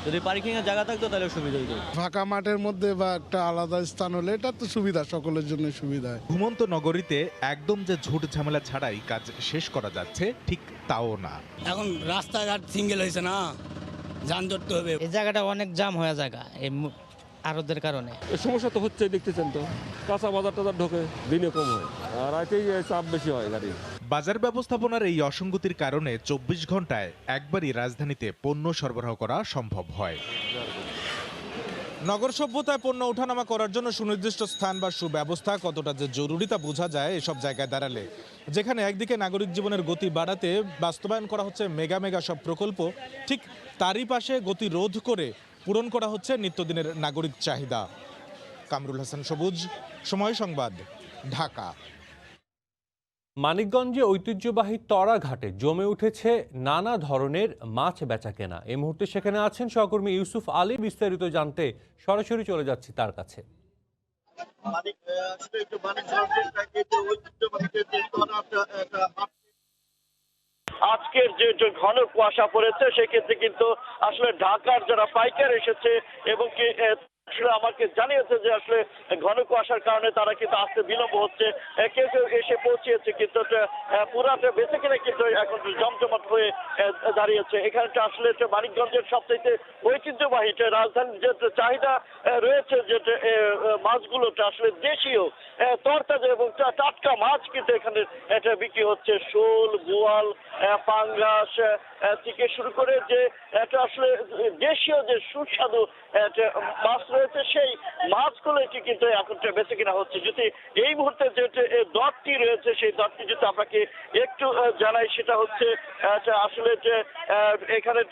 যদি পার্কিং এর জায়গা থাকতো তাহলে সুবিধা হইতো। ফাঁকা মাঠের মধ্যে বা একটা আলাদা স্থান হলে এটা তো সুবিধা, সকলের জন্য সুবিধা। ঘুমন্ত নগরীতে একদম যে ঝুট ঝামেলা ছাড়াই কাজ শেষ করা যাচ্ছে, ঠিক তাও না। এখন রাস্তাঘাট সিঙ্গেল হয়েছে না, যানজট তো হবে। এই জায়গাটা অনেক জাম হয়ে জায়গা এই আরোদের কারণে। সমস্যা তো হচ্ছে, দেখতেছেন তো, কাঁচা বাজার টাজার ঢোকে, দিনে কম হয় আর রাতেই চাপ বেশি হয় গাড়ি। বাজার ব্যবস্থাপনার এই অসঙ্গতির কারণে 24 ঘন্টায় একবারই রাজধানীতে পণ্য সরবরাহ করা সম্ভব হয়। নগর সভ্যতায় পণ্য ওঠানামা করার জন্য সুনির্দিষ্ট স্থান বা সুব্যবস্থা কতটা যে জরুরি তা বোঝা যায় এসব জায়গায় দাঁড়ালে। যেখানে একদিকে নাগরিক জীবনের গতি বাড়াতে বাস্তবায়ন করা হচ্ছে মেগা মেগা সব প্রকল্প, ঠিক তারই পাশে গতি রোধ করে পূরণ করা হচ্ছে নিত্যদিনের নাগরিক চাহিদা। কামরুল হাসান সবুজ, সময় সংবাদ, ঢাকা। মানিকগঞ্জে ঐতিহ্যবাহী তরা ঘাটে জমে উঠেছে নানা ধরনের মাছ বেচাকেনা। এই মুহূর্তে সেখানে আছেন সহকর্মী ইউসুফ আলী। বিস্তারিত জানতে সরাসরি চলে যাচ্ছি তার কাছে। আজকের যে ঘন কুয়াশা পড়েছে সেক্ষেত্রে কিন্তু আসলে ঢাকার যারা পাইকার এসেছে এবং কি আসলে আমাকে জানিয়েছে যে আসলে ঘন কুয়াশার কারণে তারা কিন্তু আসতে বিলম্ব হচ্ছে। কেউ কেউ এসে পৌঁছিয়েছে, কিন্তু পুরাটা বেঁচে কিনে কিন্তু এখন জমজমাট হয়ে দাঁড়িয়েছে। এখানটা আসলে মানিকগঞ্জের সবচেয়ে ঐতিহ্যবাহী রাজধানীর যে চাহিদা রয়েছে, যে মাছগুলোটা আসলে দেশীয় তরতাজা এবং টাটকা মাছ কিন্তু এখানে এটা বিক্রি হচ্ছে। শোল, বোয়াল, পাঙ্গাস থেকে শুরু করে যে এটা আসলে দেশীয় যে সুস্বাদু মাছ রয়েছে, সেই মাছগুলো কিন্তু এখন বেঁচে কিনা হচ্ছে। যদি এই মুহূর্তে যে দরটি রয়েছে, সেই দরটি যদি আপনাকে একটু জানাই, সেটা হচ্ছে আসলে যে এখানে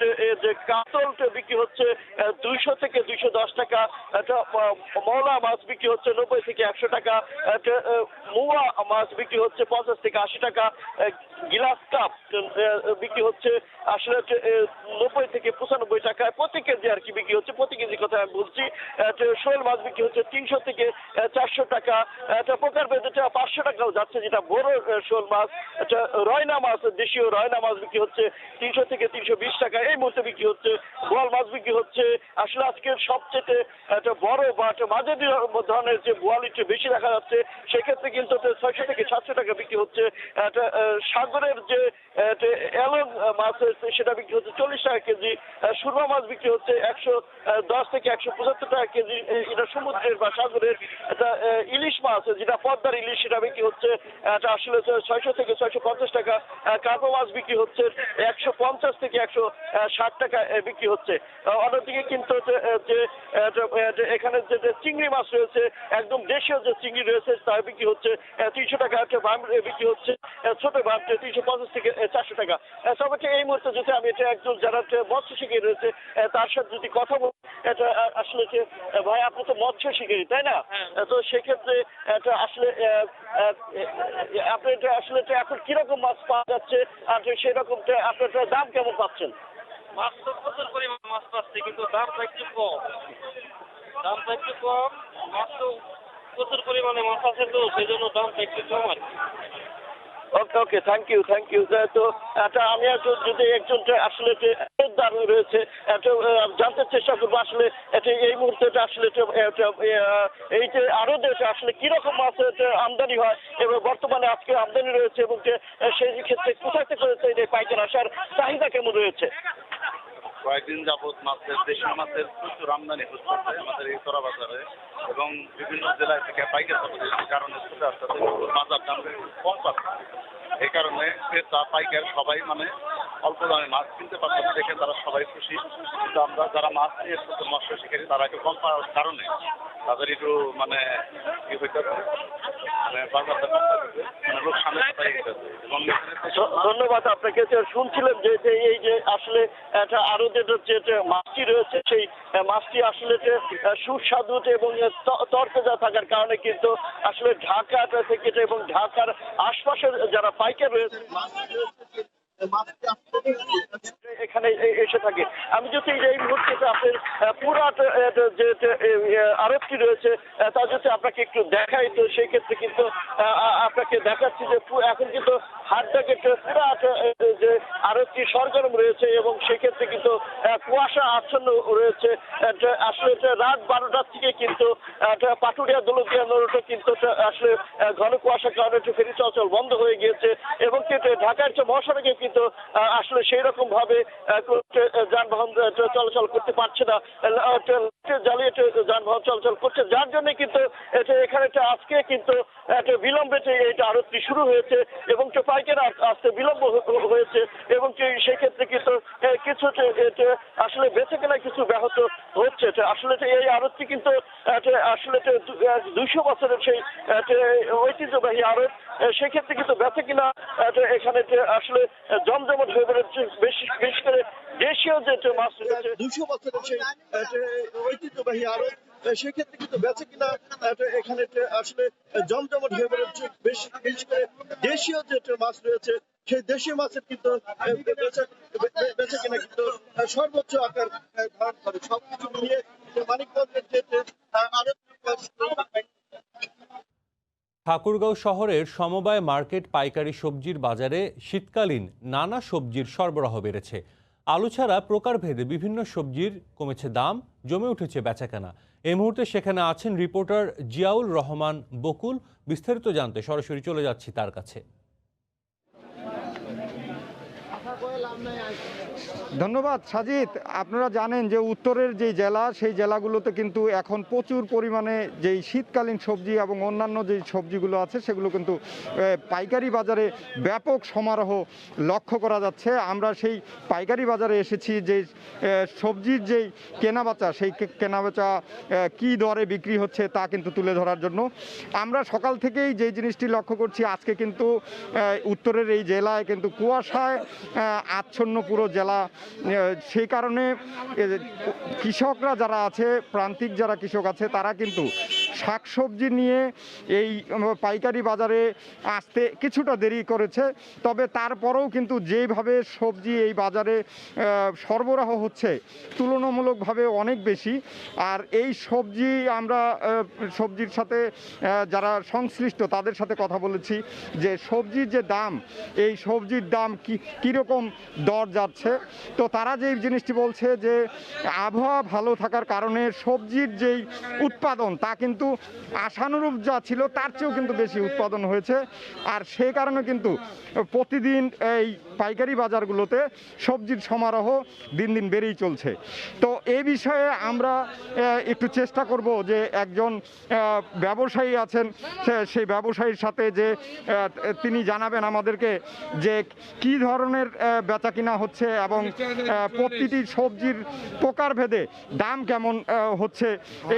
যে কাতলটা বিক্রি হচ্ছে 200 থেকে 210 টাকা, মৌলা মাছ বিক্রি হচ্ছে 90 থেকে 100 টাকা, মুয়া মাছ বিক্রি হচ্ছে 50 থেকে 80 টাকা, গিলাস কাপ বিক্রি হচ্ছে আসলে 90 থেকে 95 টাকায় প্রতি কেজি আর কি বিক্রি হচ্ছে। প্রতি কেজি কথা আমি বলছি। শোল মাছ বিক্রি হচ্ছে 300 থেকে 400 টাকা, পোকার বেঁধেটা 500 টাকাও যাচ্ছে, যেটা বড় শোল মাছ। রয়না মাছ, দেশীয় রয়না মাছ বিক্রি হচ্ছে 300 থেকে 320 টাকা এই মুহূর্তে বিক্রি হচ্ছে। বোয়াল মাছ বিক্রি হচ্ছে আসলে আজকের সবচেয়ে বড় বা মাঝারি ধরনের যে বোয়াল একটু বেশি দেখা যাচ্ছে, সেক্ষেত্রে কিন্তু 600 থেকে 700 টাকা বিক্রি হচ্ছে। সাগরের যে এলং মাছ সেটা বিক্রি হচ্ছে 40 টাকা কেজি। সুরমা মাছ বিক্রি হচ্ছে 110 থেকে 175 টাকা কেজি। এটা সমুদ্রের বা সাগরের। ইলিশ মাছ, যেটা পদ্মার ইলিশ, সেটা বিক্রি হচ্ছে আসলে 600 থেকে 650 টাকা। কার্পো মাছ বিক্রি হচ্ছে 150 থেকে 160 টাকা বিক্রি হচ্ছে। অন্যদিকে কিন্তু যে এখানে যে চিংড়ি মাছ রয়েছে, একদম দেশীয় যে চিংড়ি রয়েছে, তার বিক্রি হচ্ছে 300 টাকা। ভাম বিক্রি হচ্ছে ছোট ভাম 350 থেকে 400 টাকা। তবে এই মুহূর্তে যদি আমি এটা একজন যারা মৎস্য শিকারী রয়েছে তার সাথে যদি কথা বলি, এটা আসলে যে ভাই আপনি তো মৎস্য শিকারী, তাই না? তো সেক্ষেত্রে এটা আসলে আপনি এটা আসলে এখন কিরকম মাছ পাওয়া যাচ্ছে, আর সেই রকম আপনার দাম কেমন পাচ্ছেন? মাছ তো প্রচুর পরিমাণ মাছ পাচ্ছে, কিন্তু দামটা একটু কম। মাছ তো প্রচুর পরিমাণে মাছ আছে, তো সেই জন্য দামটা একটু কম আর কি। ওকে, থ্যাংক ইউ। তো আমি যদি একজন আসলে রয়েছে জানতে চেষ্টা করবো আসলে এই মুহূর্তে আসলে এই যে আরো আসলে কিরকম মাছ আমদানি হয় এবং বর্তমানে আজকে আমদানি রয়েছে, এবং সেই ক্ষেত্রে কোথায় থেকে এই পাইকারি আসার চাহিদা কেমন রয়েছে? কয়েকদিন যাবৎ দেশীয় মাছের প্রচুর আমদানি হচ্ছে আমাদের এই তরা বাজারে, এবং বিভিন্ন জেলায় থেকে পাইকারি কারণে চলে আসতে বাজার দাম কম পাচ্ছে। এই কারণে ক্রেতা পাইকার সবাই অল্প দামে মাছ কিনতে পারতাম, দেখে তারা সবাই খুশি। কিন্তু আমরা যারা মাছ নিয়ে এসেছে মৎস্য শিকারী, তারা একটু কম পাওয়ার কারণে তাদের একটু মানে কি হইতেছে, মানে বাজারটা কম থাকতেছে, মানে লোকসানের কথা হইতেছে। এবং ধন্যবাদ আপনাকে। শুনছিলেন যে এই যে আসলে আরো যে মাছটি রয়েছে, সেই মাছটি আসলে সুস্বাদু এবং তরতাজা থাকার কারণে কিন্তু আসলে ঢাকা থেকে এবং ঢাকার আশপাশের যারা পাইকার রয়েছে এখানে এসে থাকে। আমি যদি এই মুহূর্তে আপনার পুরাট যে আড়তটি রয়েছে তা যদি আপনাকে একটু দেখাই, তো সেই ক্ষেত্রে কিন্তু আপনাকে দেখাচ্ছি যে এখন কিন্তু হাটটাকে পুরাট যে আড়তটি সরগরম রয়েছে এবং সেক্ষেত্রে কিন্তু কুয়াশা আচ্ছন্ন রয়েছে। আসলে রাত 12টার থেকে কিন্তু পাটুরিয়া দৌলতদিয়া নৌরুটে কিন্তু আসলে ঘন কুয়াশার কারণে ফেরি চলাচল বন্ধ হয়ে গিয়েছে এবং ঢাকার যে মহাসড়কে কিন্তু আসলে সেই রকম ভাবে যানবাহন চলাচল করতে পারছে না, জ্বালিয়ে যানবাহন চলাচল করছে, যার জন্য কিন্তু এখানে আজকে কিন্তু বিলম্বে এটা আড়তটি শুরু হয়েছে এবং পাইকারি আসতে বিলম্ব হয়েছে এবং সেক্ষেত্রে কিন্তু কিছু আসলে বেঁচে কেনা কিছু ব্যাহত হচ্ছে। আসলে এই আড়তটি কিন্তু আসলে 200 বছরের সেই ঐতিহ্যবাহী আড়ত, সেক্ষেত্রে কিন্তু বেঁচে কিনা এখানে আসলে জমজমট হয়ে বেড়েছে। বেশি করে দেশীয় যে মাছ রয়েছে 200 বছরের সেই ঐতিহ্যবাহী আড়ত, সেক্ষেত্রে কিন্তু বেঁচে কিনা এখানে আসলে জমজমট হয়ে বেড়েছে। বেশি করে দেশীয় যে মাছ রয়েছে সেই দেশীয় মাছের কিন্তু বেঁচে কিনা কিন্তু সর্বোচ্চ আকার ধারণ করে। সবকিছু মিলিয়ে মানিকগঞ্জের যে আড়ত ঠাকুরগাঁও শহরের সমবায় মার্কেট পাইকারি সবজির বাজারে শীতকালীন নানা সবজির সরবরাহ বেড়েছে। আলু ছাড়া প্রকারভেদে বিভিন্ন সবজির কমেছে দাম, জমে উঠেছে বেচাকেনা। এই মুহূর্তে সেখানে আছেন রিপোর্টার জিয়াউল রহমান বকুল। বিস্তারিত জানতে সরাসরি চলে যাচ্ছি তার কাছে। ধন্যবাদ সাজিদ। আপনারা জানেন যে উত্তরের যে জেলা, সেই জেলাগুলোতে কিন্তু এখন প্রচুর পরিমাণে যেই শীতকালীন সবজি এবং অন্যান্য যেই সবজিগুলো আছে সেগুলো কিন্তু পাইকারি বাজারে ব্যাপক সমারোহ লক্ষ্য করা যাচ্ছে। আমরা সেই পাইকারি বাজারে এসেছি যে সবজির যেই কেনাবেচা, সেই কেনাবেচা কী দরে বিক্রি হচ্ছে তা কিন্তু তুলে ধরার জন্য আমরা সকাল থেকেই যেই জিনিসটি লক্ষ্য করছি, আজকে কিন্তু উত্তরের এই জেলায় কিন্তু কুয়াশায় আচ্ছন্ন পুরো জেলা। সেই কারণে কৃষকরা যারা আছে, প্রান্তিক যারা কৃষক আছে, তারা কিন্তু শাকসবজি নিয়ে এই পাইকারি বাজারে আসতে কিছুটা দেরি করেছে। তবে তারপরেও কিন্তু যেভাবে সবজি এই বাজারে সরবরাহ হচ্ছে তুলনামূলকভাবে অনেক বেশি। আর এই সবজি আমরা সবজির সাথে যারা সংশ্লিষ্ট তাদের সাথে কথা বলেছি যে সবজির যে দাম, এই সবজির দাম কীরকম দর যাচ্ছে। তো তারা যেই জিনিসটি বলছে যে আবহাওয়া ভালো থাকার কারণে সবজির যেই উৎপাদন তা কিন্তু আশানুরূপ যা ছিল তার চেয়েও কিন্তু বেশি উৎপাদন হয়েছে। আর সেই কারণে কিন্তু প্রতিদিন এই পাইকারি বাজারগুলোতে সবজির সমারোহ দিন দিন বেড়েই চলছে। তো এই বিষয়ে আমরা একটু চেষ্টা করব যে একজন ব্যবসায়ী আছেন, সেই ব্যবসায়ীর সাথে যে তিনি জানাবেন আমাদেরকে যে কি ধরনের বেচাকিনা হচ্ছে এবং প্রতিটি সবজির প্রকারভেদে দাম কেমন হচ্ছে,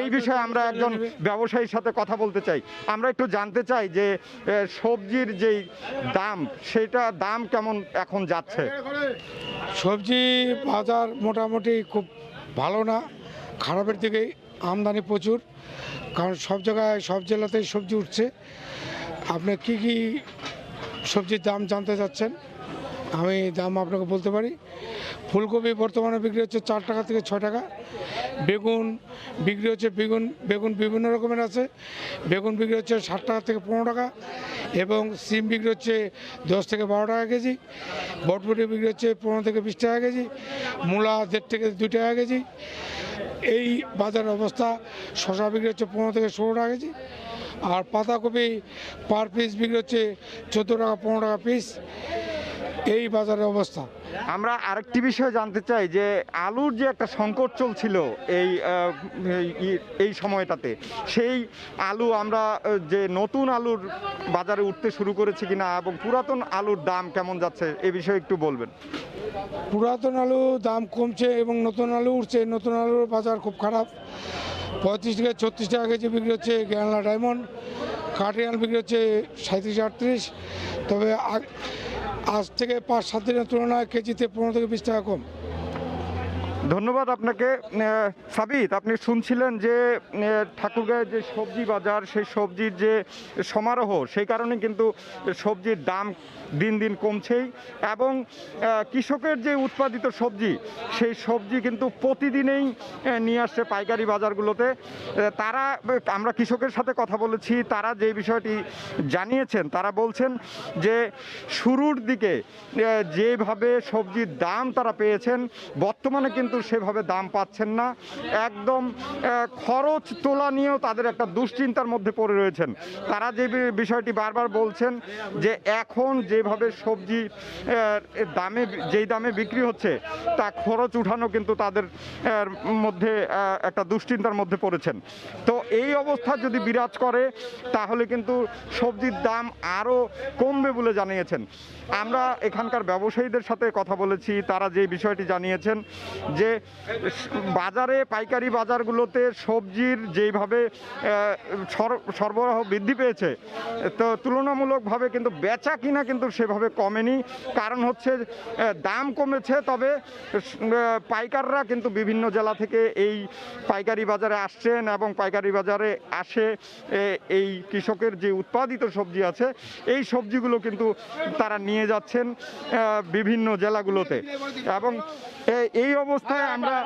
এই বিষয়ে আমরা একজন ব্যবসায়ীর সাথে কথা বলতে চাই। আমরা একটু জানতে চাই যে সবজির যেই দাম, সেটা দাম কেমন এখন যাচ্ছে। সবজি বাজার মোটামুটি খুব ভালো না, খারাপের দিকে। আমদানি প্রচুর, কারণ সব জায়গায় সব জেলাতেই সবজি উঠছে। আপনি কি কি সবজির দাম জানতে চাচ্ছেন? আমি দাম আপনাকে বলতে পারি। ফুলকপি বর্তমানে বিক্রি হচ্ছে 4 টাকা থেকে 6 টাকা। বেগুন বিক্রি হচ্ছে, বেগুন বিভিন্ন রকমের আছে। বেগুন বিক্রি হচ্ছে 60 টাকা থেকে 15 টাকা এবং সিম বিক্রি হচ্ছে 10 থেকে 12 টাকা কেজি। বটবটি বিক্রি হচ্ছে 15 থেকে 20 টাকা কেজি। মূলা 1.5 থেকে 2 টাকা কেজি। এই বাজারের অবস্থা। শসা বিক্রি হচ্ছে 15 থেকে 16 টাকা কেজি। আর পাতাকপি পার পিস বিক্রি হচ্ছে 14 টাকা 15 টাকা পিস। এই বাজারের অবস্থা। আমরা আরেকটি বিষয় জানতে চাই যে আলুর যে একটা সংকট চলছিল এই সময়টাতে, সেই আলু আমরা যে নতুন আলুর বাজারে উঠতে শুরু করেছে কিনা এবং পুরাতন আলুর দাম কেমন যাচ্ছে, এ বিষয়ে একটু বলবেন। পুরাতন আলু দাম কমছে এবং নতুন আলু উঠছে। নতুন আলুর বাজার খুব খারাপ। 35 থেকে 36 টাকা কেজি বিক্রি হচ্ছে গ্যানলা ডায়মন্ড। কাঠিয়াল বিক্রি হচ্ছে 37-38। তবে আজ থেকে 5-7 দিনের তুলনায় কেজিতে 15 থেকে 20 টাকা কম। ধন্যবাদ আপনাকে। সাবিত, আপনি শুনছিলেন যে ঠাকুরগাঁয়ের যে সবজি বাজার, সেই সবজির যে সমারোহ, সেই কারণে কিন্তু সবজির দাম দিন দিন কমছেই এবং কৃষকের যে উৎপাদিত সবজি, সেই সবজি কিন্তু প্রতিদিনেই নিয়ে আসছে পাইকারি বাজারগুলোতে। তারা, আমরা কৃষকের সাথে কথা বলেছি, তারা যে বিষয়টি জানিয়েছেন, তারা বলছেন যে শুরুর দিকে যেভাবে সবজির দাম তারা পেয়েছেন, বর্তমানে কিন্তু সেভাবে দাম পাচ্ছেন না। একদম খরচ তোলা নিয়েও তাদের একটা দুশ্চিন্তার মধ্যে পড়ে রয়েছেন। তারা যে বিষয়টি বারবার বলছেন যে এখন যেভাবে সবজি যেই দামে বিক্রি হচ্ছে, তা খরচ উঠানো কিন্তু তাদের মধ্যে একটা দুশ্চিন্তার মধ্যে পড়েছেন। তো এই অবস্থা যদি বিরাজ করে, তাহলে কিন্তু সবজির দাম আরও কমবে বলে জানিয়েছেন। আমরা এখানকার ব্যবসায়ীদের সাথে কথা বলেছি, তারা যে বিষয়টি জানিয়েছেন যে বাজারে, পাইকারি বাজারগুলোতে সবজির যেইভাবে সরবরাহ বৃদ্ধি পেয়েছে, তো তুলনামূলকভাবে কিন্তু বেচা কিনা কিন্তু সেভাবে কমেনি। কারণ হচ্ছে দাম কমেছে, তবে পাইকাররা কিন্তু বিভিন্ন জেলা থেকে এই পাইকারি বাজারে আসছেন এবং পাইকারি বাজারে আসে এই কৃষকের যে উৎপাদিত সবজি আছে, এই সবজিগুলো কিন্তু তারা নিয়ে যাচ্ছেন বিভিন্ন জেলাগুলোতে। এবং এই অবস্থায় আমরা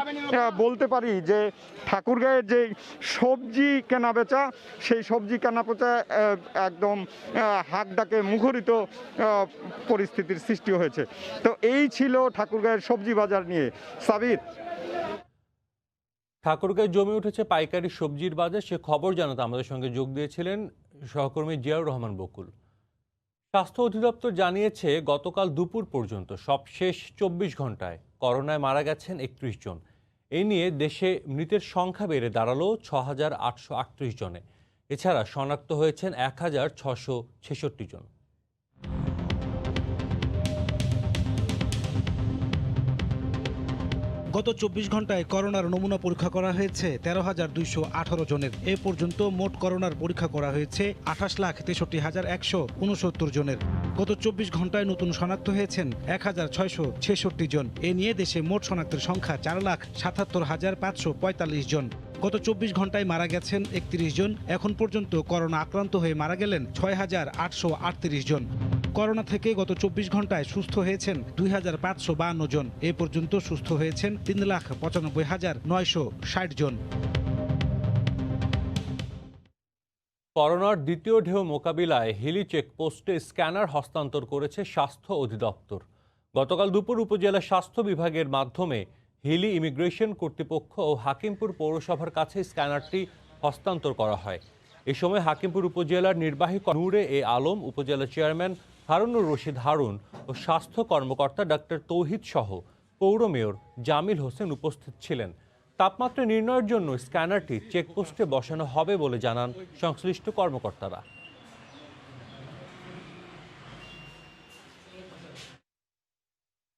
বলতে পারি যে ঠাকুরগাঁয়ের যে সবজি কেনাবেচা, সেই সবজি কেনাবেচা একদম হাঁকডাকে মুখরিত পরিস্থিতির সৃষ্টি হয়েছে। তো এই ছিল ঠাকুরগাঁয়ের সবজি বাজার নিয়ে। সাবিত, ঠাকুরগাঁয়ে জমে উঠেছে পাইকারি সবজির বাজার, সে খবর জানাতে আমাদের সঙ্গে যোগ দিয়েছিলেন সহকর্মী জিয়াউর রহমান বকুল। স্বাস্থ্য অধিদপ্তর জানিয়েছে গতকাল দুপুর পর্যন্ত সবশেষ 24 ঘন্টায় করোনায় মারা গেছেন 31 জন। এই নিয়ে দেশে মৃতের সংখ্যা বেড়ে দাঁড়ালো 6,838 জনে। এছাড়া শনাক্ত হয়েছেন 1,666 জন। গত 24 ঘন্টায় করোনার নমুনা পরীক্ষা করা হয়েছে 13,218 জনের। এ পর্যন্ত মোট করোনার পরীক্ষা করা হয়েছে 28,63,169 জনের। গত 24 ঘন্টায় নতুন শনাক্ত হয়েছেন 1,666 জন। এ নিয়ে দেশে মোট শনাক্তের সংখ্যা 4,77,545 জন। গত 24 ঘন্টায় মারা গেছেন 31 জন। এখন পর্যন্ত করোনা আক্রান্ত হয়ে মারা গেলেন 6,838 জন। করোনা থেকে গত 24 ঘন্টায় সুস্থ হয়েছেন 2,552 জন। এ পর্যন্ত সুস্থ হয়েছেন 3,95,960 জন। করোনার দ্বিতীয় ঢেউ মোকাবিলায় হিলি চেকপোস্টে স্ক্যানার হস্তান্তর করেছে স্বাস্থ্য অধিদপ্তর। গতকাল দুপুর উপজেলা স্বাস্থ্য বিভাগের মাধ্যমে হিলি ইমিগ্রেশন কর্তৃপক্ষ ও হাকিমপুর পৌরসভার কাছে স্ক্যানারটি হস্তান্তর করা হয়। এ সময় হাকিমপুর উপজেলার নির্বাহী নূরে এ আলম, উপজেলা চেয়ারম্যান হারুনুর রশিদ হারুন ও স্বাস্থ্য কর্মকর্তা ডাক্তার তৌহিদ সহ পৌর মেয়র জামিল হোসেন উপস্থিত ছিলেন। তাপমাত্রা নির্ণয়ের জন্য স্ক্যানারটি চেকপোস্টে বসানো হবে বলে জানান সংশ্লিষ্ট কর্মকর্তারা।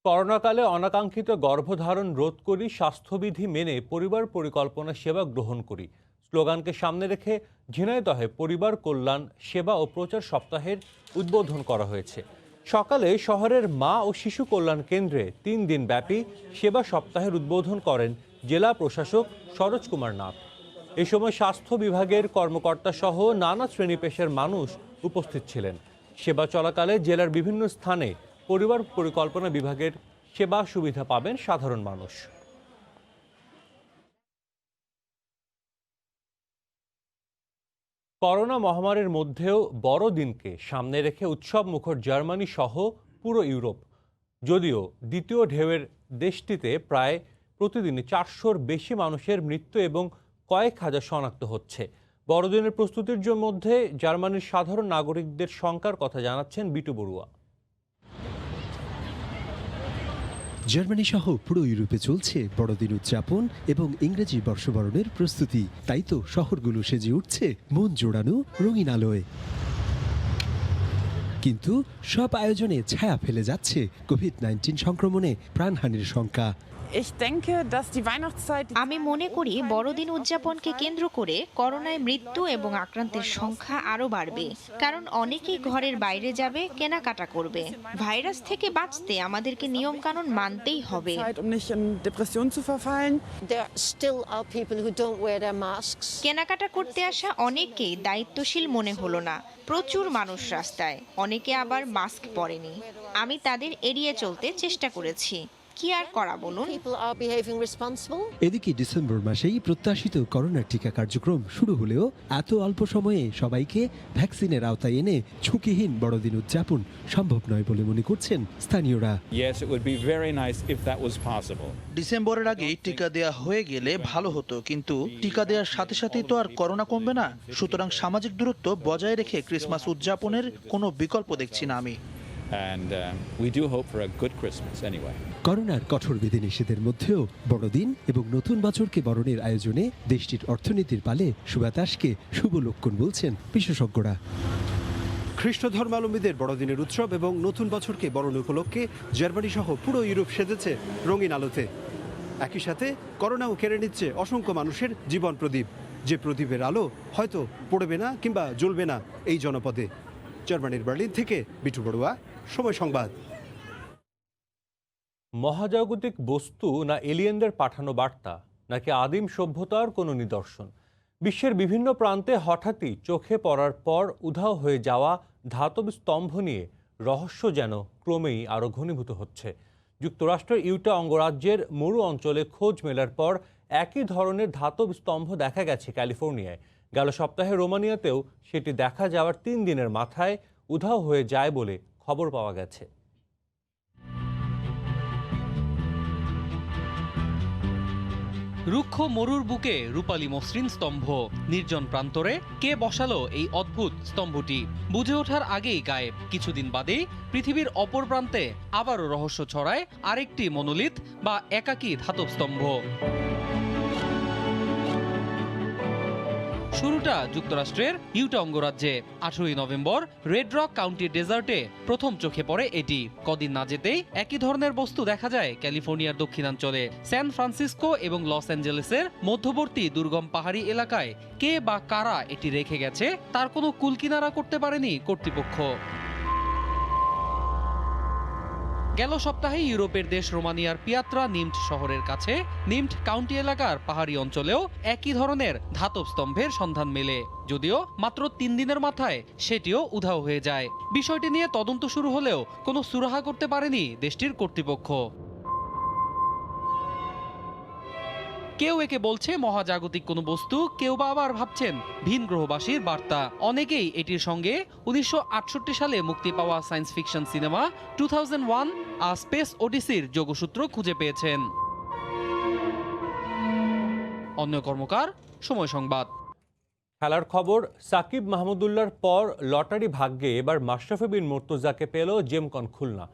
করোনাকালে অনাকাঙ্ক্ষিত গর্ভধারণ রোধ করি, স্বাস্থ্যবিধি মেনে পরিবার পরিকল্পনা সেবা গ্রহণ করি স্লোগানকে সামনে রেখে ঝিনাইদহে পরিবার কল্যাণ সেবা ও প্রচার সপ্তাহের উদ্বোধন করা হয়েছে। সকালে শহরের মা ও শিশু কল্যাণ কেন্দ্রে 3 দিন ব্যাপী সেবা সপ্তাহের উদ্বোধন করেন জেলা প্রশাসক সরোজ কুমার নাথ। এই সময় স্বাস্থ্য বিভাগের কর্মকর্তা সহ নানা শ্রেণী পেশার মানুষ উপস্থিত ছিলেন। সেবা চলাকালে জেলার বিভিন্ন স্থানে পরিবার পরিকল্পনা বিভাগের সেবা সুবিধা পাবেন সাধারণ মানুষ। করোনা মহামারীর মধ্যেও বড়দিনকে সামনে রেখে উৎসব মুখর জার্মানি সহ পুরো ইউরোপ। যদিও দ্বিতীয় ঢেউয়ের দেশটিতে প্রায় প্রতিদিনই 400-র বেশি মানুষের মৃত্যু এবং কয়েক হাজার শনাক্ত হচ্ছে। বড়দিনের প্রস্তুতির মধ্যে জার্মানির সাধারণ নাগরিকদের শঙ্কার কথা জানাচ্ছেন বিটু বড়ুয়া। জার্মানি সহ পুরো ইউরোপে চলছে বড়দিন উদযাপন এবং ইংরেজি বর্ষবরণের প্রস্তুতি। তাই তো শহরগুলো সেজে উঠছে মন জোড়ানো রঙিন আলোয়। কিন্তু সব আয়োজনে ছায়া ফেলে যাচ্ছে কোভিড-19 সংক্রমণে প্রাণহানির শঙ্কা। আমি মনে করি বড়দিন উদযাপনকে কেন্দ্র করে করোনায় মৃত্যু এবং আক্রান্তের সংখ্যা আরো বাড়বে, কারণ অনেকেই ঘরের বাইরে যাবে, কেনাকাটা করবে। ভাইরাস থেকে বাঁচতে আমাদেরকে নিয়ম কানুন মানতেই হবে। কেনাকাটা করতে আসা অনেকেই দায়িত্বশীল মনে হলো না। প্রচুর মানুষ রাস্তায়, অনেকে আবার মাস্ক পরেনি। আমি তাদের এড়িয়ে চলতে চেষ্টা করেছি। কি আর করা বলুন। এদিকে ডিসেম্বর মাসেই প্রত্যাশিত করোনার টিকা কার্যক্রম শুরু হলেও এত অল্প সময়ে সবাইকে ভ্যাকসিনের আওতায় এনে ঝুঁকিহীন বড়দিন উদযাপন সম্ভব নয় বলে মনে করছেন স্থানীয়রা। ডিসেম্বরের আগেই টিকা দেয়া হয়ে গেলে ভালো হতো, কিন্তু টিকা দেওয়ার সাথে সাথেই তো আর করোনা কমবে না। সুতরাং সামাজিক দূরত্ব বজায় রেখে ক্রিসমাস উদযাপনের কোনো বিকল্প দেখছি না আমি। করোনার কঠোর বিধিনিষেধের মধ্যেও বড়দিন এবং নতুন বছরকে বরণের আয়োজনে দেশটির অর্থনীতির পালে সুবাতাসকে শুভ লক্ষণ বলছেন বিশেষজ্ঞরা। খ্রিস্ট ধর্মাবলম্বীদের বড়দিনের উৎসব এবং নতুন বছরকে বরণ উপলক্ষে জার্মানি সহ পুরো ইউরোপ সেজেছে রঙিন আলোতে। একই সাথে করোনাও কেড়ে নিচ্ছে অসংখ্য মানুষের জীবন প্রদীপ, যে প্রদীপের আলো হয়তো পড়বে না কিংবা জ্বলবে না এই জনপদে। জার্মানির বার্লিন থেকে বিটু বড়ুয়া, সময় সংবাদ। মহাজাগতিক বস্তু না এলিয়েনদের পাঠানো বার্তা, নাকি আদিম সভ্যতার কোনো নিদর্শন? বিশ্বের বিভিন্ন প্রান্তে হঠাৎই চোখে পড়ার পর উধাও হয়ে যাওয়া ধাতব স্তম্ভ নিয়ে রহস্য যেন ক্রমেই আরও ঘনীভূত হচ্ছে। যুক্তরাষ্ট্রের ইউটা অঙ্গরাজ্যের মরু অঞ্চলে খোঁজ মেলার পর একই ধরনের ধাতব স্তম্ভ দেখা গেছে ক্যালিফোর্নিয়ায়। গেল সপ্তাহে রোমানিয়াতেও সেটি দেখা যাওয়ার 3 দিনের মাথায় উধাও হয়ে যায় বলে খবর পাওয়া গেছে। রুক্ষ মরুর বুকে রূপালী মসৃণ স্তম্ভ, নির্জন প্রান্তরে কে বসালো এই অদ্ভুত স্তম্ভটি? বুঝে ওঠার আগেই গায়েব। কিছুদিন বাদেই পৃথিবীর অপর প্রান্তে আবারও রহস্য ছড়ায় আরেকটি মনোলিথ বা একাকী ধাতব স্তম্ভ। শুরুটা যুক্তরাষ্ট্রের ইউটা অঙ্গরাজ্যে। 18 নভেম্বর রেড রক কাউন্টির ডেজার্টে প্রথম চোখে পড়ে এটি। কদিন না যেতেই একই ধরনের বস্তু দেখা যায় ক্যালিফোর্নিয়ার দক্ষিণাঞ্চলে। স্যান ফ্রান্সিসকো এবং লস অ্যাঞ্জেলেসের মধ্যবর্তী দুর্গম পাহাড়ি এলাকায় কে বা কারা এটি রেখে গেছে তার কোনো কুলকিনারা করতে পারেনি কর্তৃপক্ষ। গেল সপ্তাহে ইউরোপের দেশ রোমানিয়ার পিয়াত্রা নিমট শহরের কাছে নিমট কাউন্টি এলাকার পাহাড়ি অঞ্চলেও একই ধরনের ধাতব স্তম্ভের সন্ধান মেলে, যদিও মাত্র 3 দিনের মাথায় সেটিও উধাও হয়ে যায়। বিষয়টি নিয়ে তদন্ত শুরু হলেও কোনো সুরাহা করতে পারেনি দেশটির কর্তৃপক্ষ। কেউ একে বলছে মহাজাগতিক কোনো বস্তু, কেউ বা আবার ভাবছেন ভিন গ্রহবাসীর বার্তা। অনেকেই এটির সঙ্গে 1968 সালে মুক্তি পাওয়া সায়েন্স ফিকশন সিনেমা 2001 আ স্পেস ওডিসির যোগসূত্র খুঁজে পেয়েছেন। অন্য কর্মকার, সময় সংবাদ। খেলার খবর। সাকিব মাহমুদুল্লাহর পর লটারি ভাগ্যে এবার মাশরাফি বিন মুর্তজাকে পেল জেমকন খুলনা।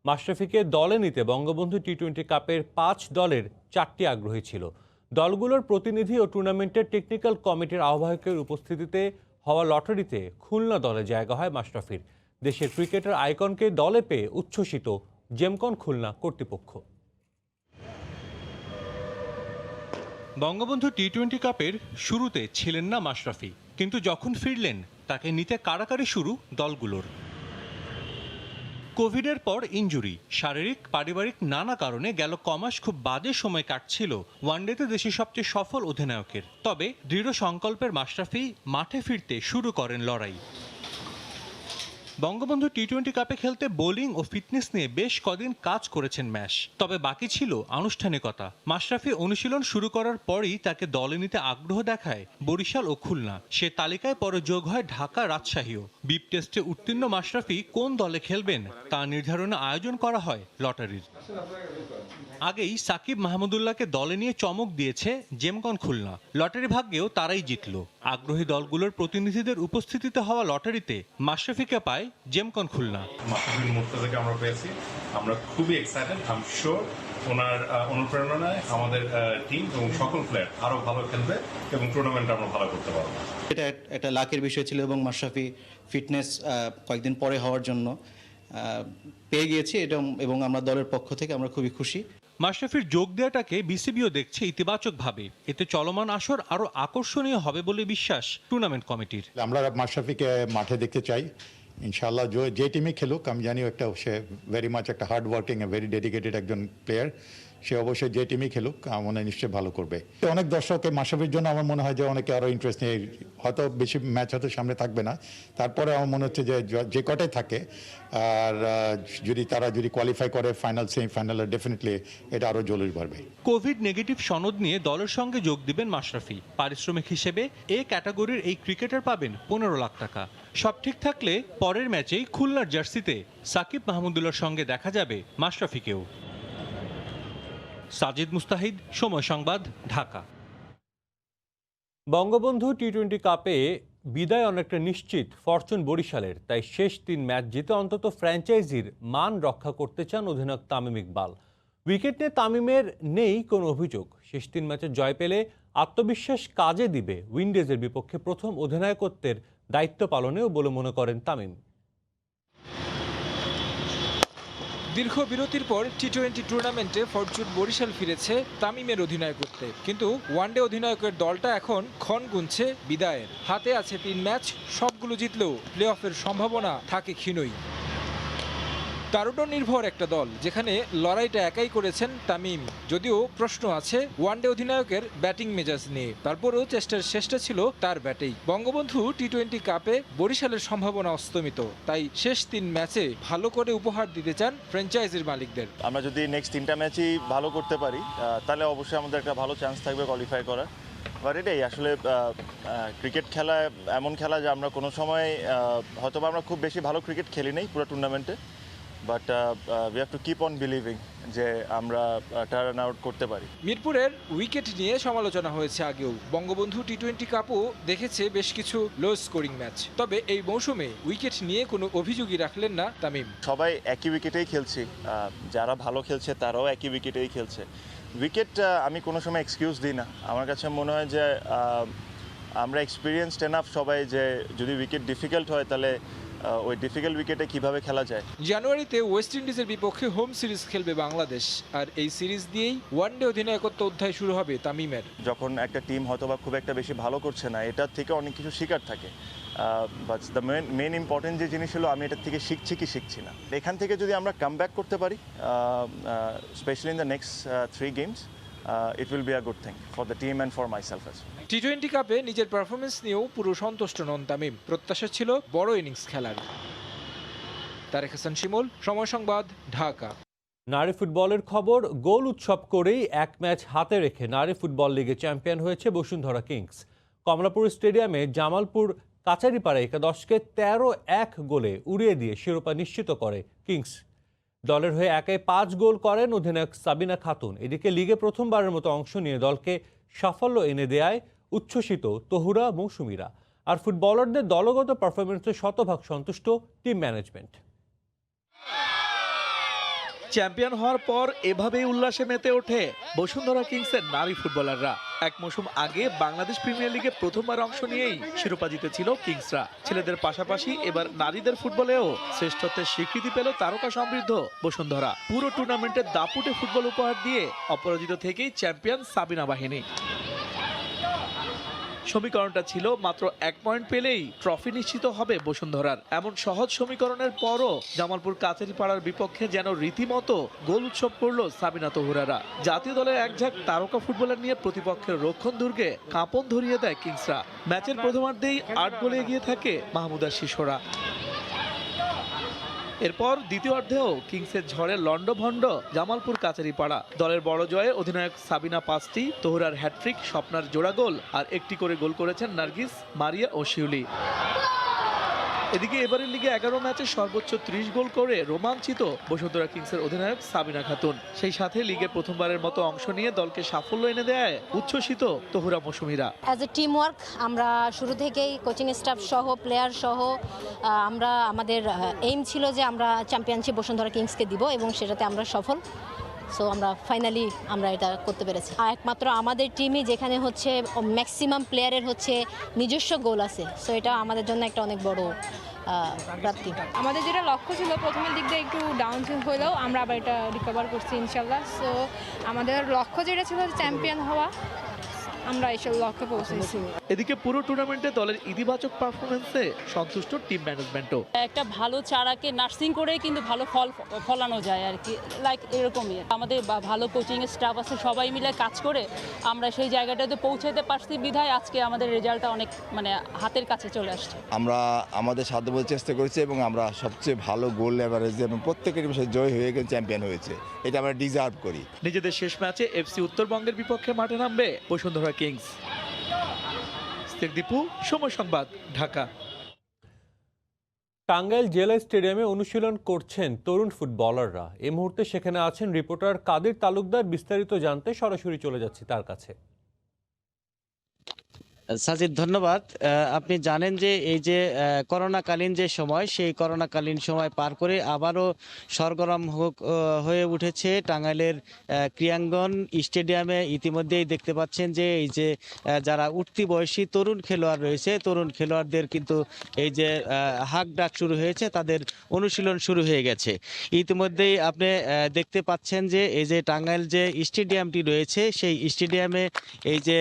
মাশরাফিকে দলে নিতে বঙ্গবন্ধু টি-20 কাপের 5 দলের 4টি আগ্রহী ছিল। দলগুলোর প্রতিনিধি ও টুর্নামেন্টের টেকনিক্যাল কমিটির আহ্বায়কের উপস্থিতিতে হওয়া লটারিতে খুলনা দলে জায়গা হয় মাশরাফির। দেশের ক্রিকেটার আইকনকে দলে পেয়ে উচ্ছ্বসিত জেমকন খুলনা কর্তৃপক্ষ। বঙ্গবন্ধু টি-20 কাপের শুরুতে ছিলেন না মাশরাফি, কিন্তু যখন ফিরলেন তাকে নিতে কাড়াকাড়ি শুরু দলগুলোর। কোভিডের পর ইনজুরি, শারীরিক পারিবারিক নানা কারণে গেল কমাস খুব বাজে সময় কাটছিল ওয়ানডেতে দেশের সবচেয়ে সফল অধিনায়কের। তবে দৃঢ় সংকল্পের মাশরাফি মাঠে ফিরতে শুরু করেন লড়াই। বঙ্গবন্ধু টি-20 কাপে খেলতে বোলিং ও ফিটনেস নিয়ে বেশ কদিন কাজ করেছেন ম্যাশ, তবে বাকি ছিল আনুষ্ঠানিকতা। মাশরাফি অনুশীলন শুরু করার পরই তাকে দলে নিতে আগ্রহ দেখায় বরিশাল ও খুলনা। সে তালিকায় পরে যোগ হয় ঢাকা, রাজশাহীও। বিপ টেস্টে উত্তীর্ণ মাশরাফি কোন দলে খেলবেন তা নির্ধারণে আয়োজন করা হয় লটারির। আগেই সাকিব মাহমুদুল্লাহকে দলে নিয়ে চমক দিয়েছে জেমকন খুলনা। লটারি ভাগ্যেও তারাই জিতল। আগ্রহী দলগুলোর প্রতিনিধিদের উপস্থিতিতে হওয়া লটারিতে মাশরাফিকে পায় জেমকন খুলনা। মাশরাফি বিন মুর্তজাকে আমরা পেয়েছি, আমরা খুবই এক্সাইটেড। আই এম শিওর ওনার অনুপ্রেরণায় আমাদের টিম এবং সকল প্লেয়ার আরো ভালো খেলবে এবং টুর্নামেন্ট আমরা ভালো করতে পারবো। এটা একটা লাকের বিষয় ছিল এবং মাশরাফি ফিটনেস কয়েকদিন পরে হওয়ার জন্য পেয়ে গিয়েছি এটা, এবং আমরা দলের পক্ষ থেকে আমরা খুবই খুশি। মাশরাফির যোগ দেওয়াটাকে বিসিবিও দেখছে ইতিবাচকভাবে। এতে চলমান আসর আরো আকর্ষণীয় হবে বলে বিশ্বাস টুর্নামেন্ট কমিটির। আমরা মাশরাফিকে মাঠে দেখতে চাই, ইনশাআল্লাহ যে টিমই খেলুক। আমি জানি একটা সে ভেরি মাচ একটা হার্ড ওয়ার্কিং ভেরি ডেডিকেটেড একজন প্লেয়ার, সে অবশ্যই যে টিমই খেলুক আমার মনে হয় নিশ্চয়ই ভালো করবে। অনেক দর্শকের মাশরাফির জন্য আমার মনে হয় যে অনেকে আরও ইন্টারেস্ট নিয়ে, হয়তো বেশি ম্যাচ হয়তো সামনে থাকবে না, তারপরে আমার মনে হচ্ছে যে কটাই থাকে আর তারা যদি কোয়ালিফাই করে ফাইনাল সেমিফাইনালে ডেফিনেটলি এটা আরও জরুরি বাড়বে। কোভিড নেগেটিভ সনদ নিয়ে দলের সঙ্গে যোগ দিবেন মাশরাফি। পারিশ্রমিক হিসেবে এ ক্যাটাগরির এই ক্রিকেটার পাবেন 15 লাখ টাকা। সব ঠিক থাকলে পরের ম্যাচেই খুলনার জার্সিতে সাকিব মাহমুদুল্লাহর সঙ্গে দেখা যাবে মাশরাফিকেও। সাজিদ মুস্তাহিদ, সময় সংবাদ, ঢাকা। বঙ্গবন্ধু টি-20 কাপে বিদায় অনেকটা নিশ্চিত ফরচুন বরিশালের, তাই শেষ 3 ম্যাচ জিতে অন্তত ফ্র্যাঞ্চাইজির মান রক্ষা করতে চান অধিনায়ক তামিম ইকবাল। উইকেট নিয়ে তামিমের নেই কোনো অভিযোগ। শেষ 3 ম্যাচে জয় পেলে আত্মবিশ্বাস কাজে দিবে উইন্ডিজের বিপক্ষে প্রথম অধিনায়কত্বের দায়িত্ব পালনেও বলে মনে করেন তামিম। দীর্ঘ বিরতির পর টি-20 টুর্নামেন্টে ফরচুন বরিশাল ফিরেছে তামিমের অধিনায়কত্বে, কিন্তু ওয়ানডে অধিনায়কের দলটা এখন ক্ষণ গুনছে বিদায়ের। হাতে আছে 3 ম্যাচ, সবগুলো জিতলেও প্লে অফের সম্ভাবনা থাকে ক্ষীণই। তারুণ্য নির্ভর একটা দল, যেখানে লড়াইটা একাই করেছেন তামিম। যদিও প্রশ্ন আছে ওয়ানডে অধিনায়কের ব্যাটিং মেজাজ নিয়ে, তারপরেও চেষ্টার শেষটা ছিল তার ব্যাটেই। বঙ্গবন্ধু টি-20 কাপে বরিশালের সম্ভাবনা অস্তমিত, তাই শেষ 3 ম্যাচে ভালো করে উপহার দিতে চান ফ্র্যাঞ্চাইজির মালিকদের। আমরা যদি নেক্সট 3টা ম্যাচই ভালো করতে পারি তাহলে অবশ্যই আমাদের একটা ভালো চান্স থাকবে কোয়ালিফাই করার। বাট এটাই আসলে ক্রিকেট খেলা এমন খেলা যে আমরা কোনো সময় হয়তো আমরা খুব বেশি ভালো ক্রিকেট খেলি নেই পুরো টুর্নামেন্টে, but we have to keep on believing যে আমরা টার্ন আউট করতে পারি। মিরপুরের উইকেট নিয়ে সমালোচনা হয়েছে আগেও। বঙ্গবন্ধু টি-20 কাপও দেখেছে বেশ কিছু লো স্কোরিং ম্যাচ, তবে এই মৌসুমে উইকেট নিয়ে কোনো অভিযোগই রাখলেন না তামিম। সবাই একই উইকেটেই খেলছি, যারা ভালো খেলছে তারাও একই উইকেটেই খেলছে। উইকেট আমি কোনো সময় এক্সকিউজ দিই না। আমার কাছে মনে হয় যে আমরা এক্সপিরিয়েন্সড এনাফ সবাই যে যদি উইকেট ডিফিকাল্ট হয় তাহলে ওই ডিফিকাল্ট উইকেটে কিভাবে খেলা যায়। জানুয়ারিতে ওয়েস্ট ইন্ডিজের বিপক্ষে হোম সিরিজ খেলবে বাংলাদেশ, আর এই সিরিজ দিয়েই ওয়ানডে অধিনায়কত্ব অধ্যায় শুরু হবে তামিমের। যখন একটা টিম হয়তোবা খুব একটা বেশি ভালো করছে না, এটার থেকে অনেক কিছু শেখার থাকে, বাট দ্য মেন ইম্পর্টেন্ট যে জিনিস হলো আমি এটার থেকে শিখছি কি শিখছি না। এখান থেকে যদি আমরা কাম ব্যাক করতে পারি, specially in the next 3 games, it will be a good thing for the team and for myself as well. টি-20 কাপে নিজের পারফরমেন্স নিয়েও পুরো সন্তুষ্ট নন তামিম। প্রত্যাশা ছিল বড় ইনিংস খেলার। তারেক হাসান শিমুল, সময় সংবাদ, ঢাকা। নারী ফুটবলের খবর। গোল উৎসব করেই 1 ম্যাচ হাতে রেখে নারী ফুটবল লিগে চ্যাম্পিয়ন হয়েছে বসুন্ধরা কিংস। কমলাপুর স্টেডিয়ামে জামালপুর কাচারিপাড়া একাদশকে 13-1 গোলে উড়িয়ে দিয়ে শিরোপা নিশ্চিত করে কিংস। দলের হয়ে একাই 5 গোল করেন অধিনায়ক সাবিনা খাতুন। এদিকে লিগে প্রথমবারের মতো অংশ নিয়ে দলকে সাফল্য এনে দেয়ায় উচ্ছ্বসিত তহুরা মৌসুমীরা। আর ফুটবলারদের দলগত পারফরমেন্সে শতভাগ সন্তুষ্ট টিম ম্যানেজমেন্ট। চ্যাম্পিয়ন হওয়ার পর এভাবেই উল্লাসে মেতে ওঠে বসুন্ধরা কিংসের নারী ফুটবলাররা। 1 মৌসুম আগে বাংলাদেশ প্রিমিয়ার লিগে প্রথমবার অংশ নিয়েই শিরোপা জিতেছিল কিংসরা। ছেলেদের পাশাপাশি এবার নারীদের ফুটবলেও শ্রেষ্ঠত্বের স্বীকৃতি পেল তারকা সমৃদ্ধ বসুন্ধরা। পুরো টুর্নামেন্টে দাপুটে ফুটবল উপহার দিয়ে অপরাজিত থেকেই চ্যাম্পিয়ন সাবিনা বাহিনী। সমীকরণটা ছিল মাত্র 1 পয়েন্ট পেলেই ট্রফি নিশ্চিত হবে বসুন্ধরার। এমন সহজ সমীকরণের পরও জামালপুর কাচারিপাড়ার বিপক্ষে যেন রীতিমতো গোল উৎসব করলো সাবিনা তহুরারা। জাতীয় দলের একঝাঁক তারকা ফুটবলার নিয়ে প্রতিপক্ষের রক্ষণ দুর্গে কাঁপন ধরিয়ে দেয় কিংসরা। ম্যাচের প্রথমার্ধেই 8 গোলে এগিয়ে থাকে মাহমুদা শিশোরা। এরপর দ্বিতীয়ার্ধেও কিংসের ঝড়ে লন্ডভন্ড জামালপুর কাচারিপাড়া। দলের বড় জয়ে অধিনায়ক সাবিনা 5টি, তহুরার হ্যাটট্রিক, স্বপ্নার জোড়া গোল আর 1টি করে গোল করেছেন নার্গিস, মারিয়া ও শিউলি। এদিকে এবারের লিগে 11 ম্যাচে সর্বোচ্চ 30 গোল করে রোমাঞ্চিত বসুন্ধরা কিংসের অধিনায়ক সাবিনা খাতুন। সেই সাথে লিগে প্রথমবারের মতো অংশ নিয়ে দলকে সাফল্য এনে দেয় উচ্ছ্বসিত তহুরা মৌসুমীরা। অ্যাজ এ টিম ওয়ার্ক আমরা শুরু থেকেই কোচিং স্টাফ সহ প্লেয়ার সহ আমাদের এইম ছিল যে আমরা চ্যাম্পিয়নশিপ বসুন্ধরা কিংসকে দিব এবং সেটাতে আমরা সফল। সো আমরা ফাইনালি আমরা এটা করতে পেরেছি। আর একমাত্র আমাদের টিমই যেখানে হচ্ছে ম্যাক্সিমাম প্লেয়ারের হচ্ছে নিজস্ব গোল আছে, সো এটা আমাদের জন্য একটা অনেক বড় প্রাপ্তি। আমাদের যেটা লক্ষ্য ছিল প্রথমের দিক দিয়ে একটু ডাউন হলেও আমরা আবার এটা রিকভার করছি ইনশাল্লাহ। সো আমাদের লক্ষ্য যেটা ছিল চ্যাম্পিয়ন হওয়া, আমরা এসব লক্ষ্যে পৌঁছেছি। এদিকে পুরো টুর্নামেন্টে দলের ইতিবাচক পারফরমেন্সে সন্তুষ্ট টিম ম্যানেজমেন্টও। একটা ভালো চারাকে নার্সিং করে কিন্তু ভালো ফলানো যায় আর কি, লাইক এরকমই। আমাদের ভালো কোচিং স্টাফ আছে, সবাই মিলে কাজ করে আমরা সেই জায়গাটাতে পৌঁছাতে পারছি বিধায় আজকে আমাদের রেজাল্টটা অনেক হাতের কাছে চলে আসছে। আমরা আমাদের সাধ্যমতো চেষ্টা করেছি এবং আমরা সবচেয়ে ভালো গোল এভারেজে এবং প্রত্যেকের বিষয়ে জয় হয়ে গেছে, চ্যাম্পিয়ন হয়েছে, এটা আমরা ডিজার্ভ করি। নিজেদের শেষ ম্যাচে এফসি উত্তরবঙ্গের বিপক্ষে মাঠে নামবে বসুন্ধরা কিংস। দীপু, সময় সংবাদ, ঢাকা। টাঙ্গাইল জেলা স্টেডিয়ামে অনুশীলন করছেন তরুণ ফুটবলাররা। এই মুহূর্তে সেখানে আছেন রিপোর্টার কাদের তালুকদার। বিস্তারিত জানতে সরাসরি চলে যাচ্ছি তার কাছে। সাজিদ, ধন্যবাদ। আপনি জানেন যে এই যে করোনাকালীন যে সময়, সেই করোনাকালীন সময় পার করে আবারও সরগরম হয়ে উঠেছে টাঙ্গাইলের ক্রীড়াঙ্গন স্টেডিয়ামে। ইতিমধ্যেই দেখতে পাচ্ছেন যে এই যে যারা উঠতি বয়সী তরুণ খেলোয়াড় রয়েছে, তরুণ খেলোয়াড়দের কিন্তু এই যে হাঁক ডাক শুরু হয়েছে, তাদের অনুশীলন শুরু হয়ে গেছে। ইতিমধ্যেই আপনি দেখতে পাচ্ছেন যে এই যে টাঙ্গাইল যে স্টেডিয়ামটি রয়েছে, সেই স্টেডিয়ামে এই যে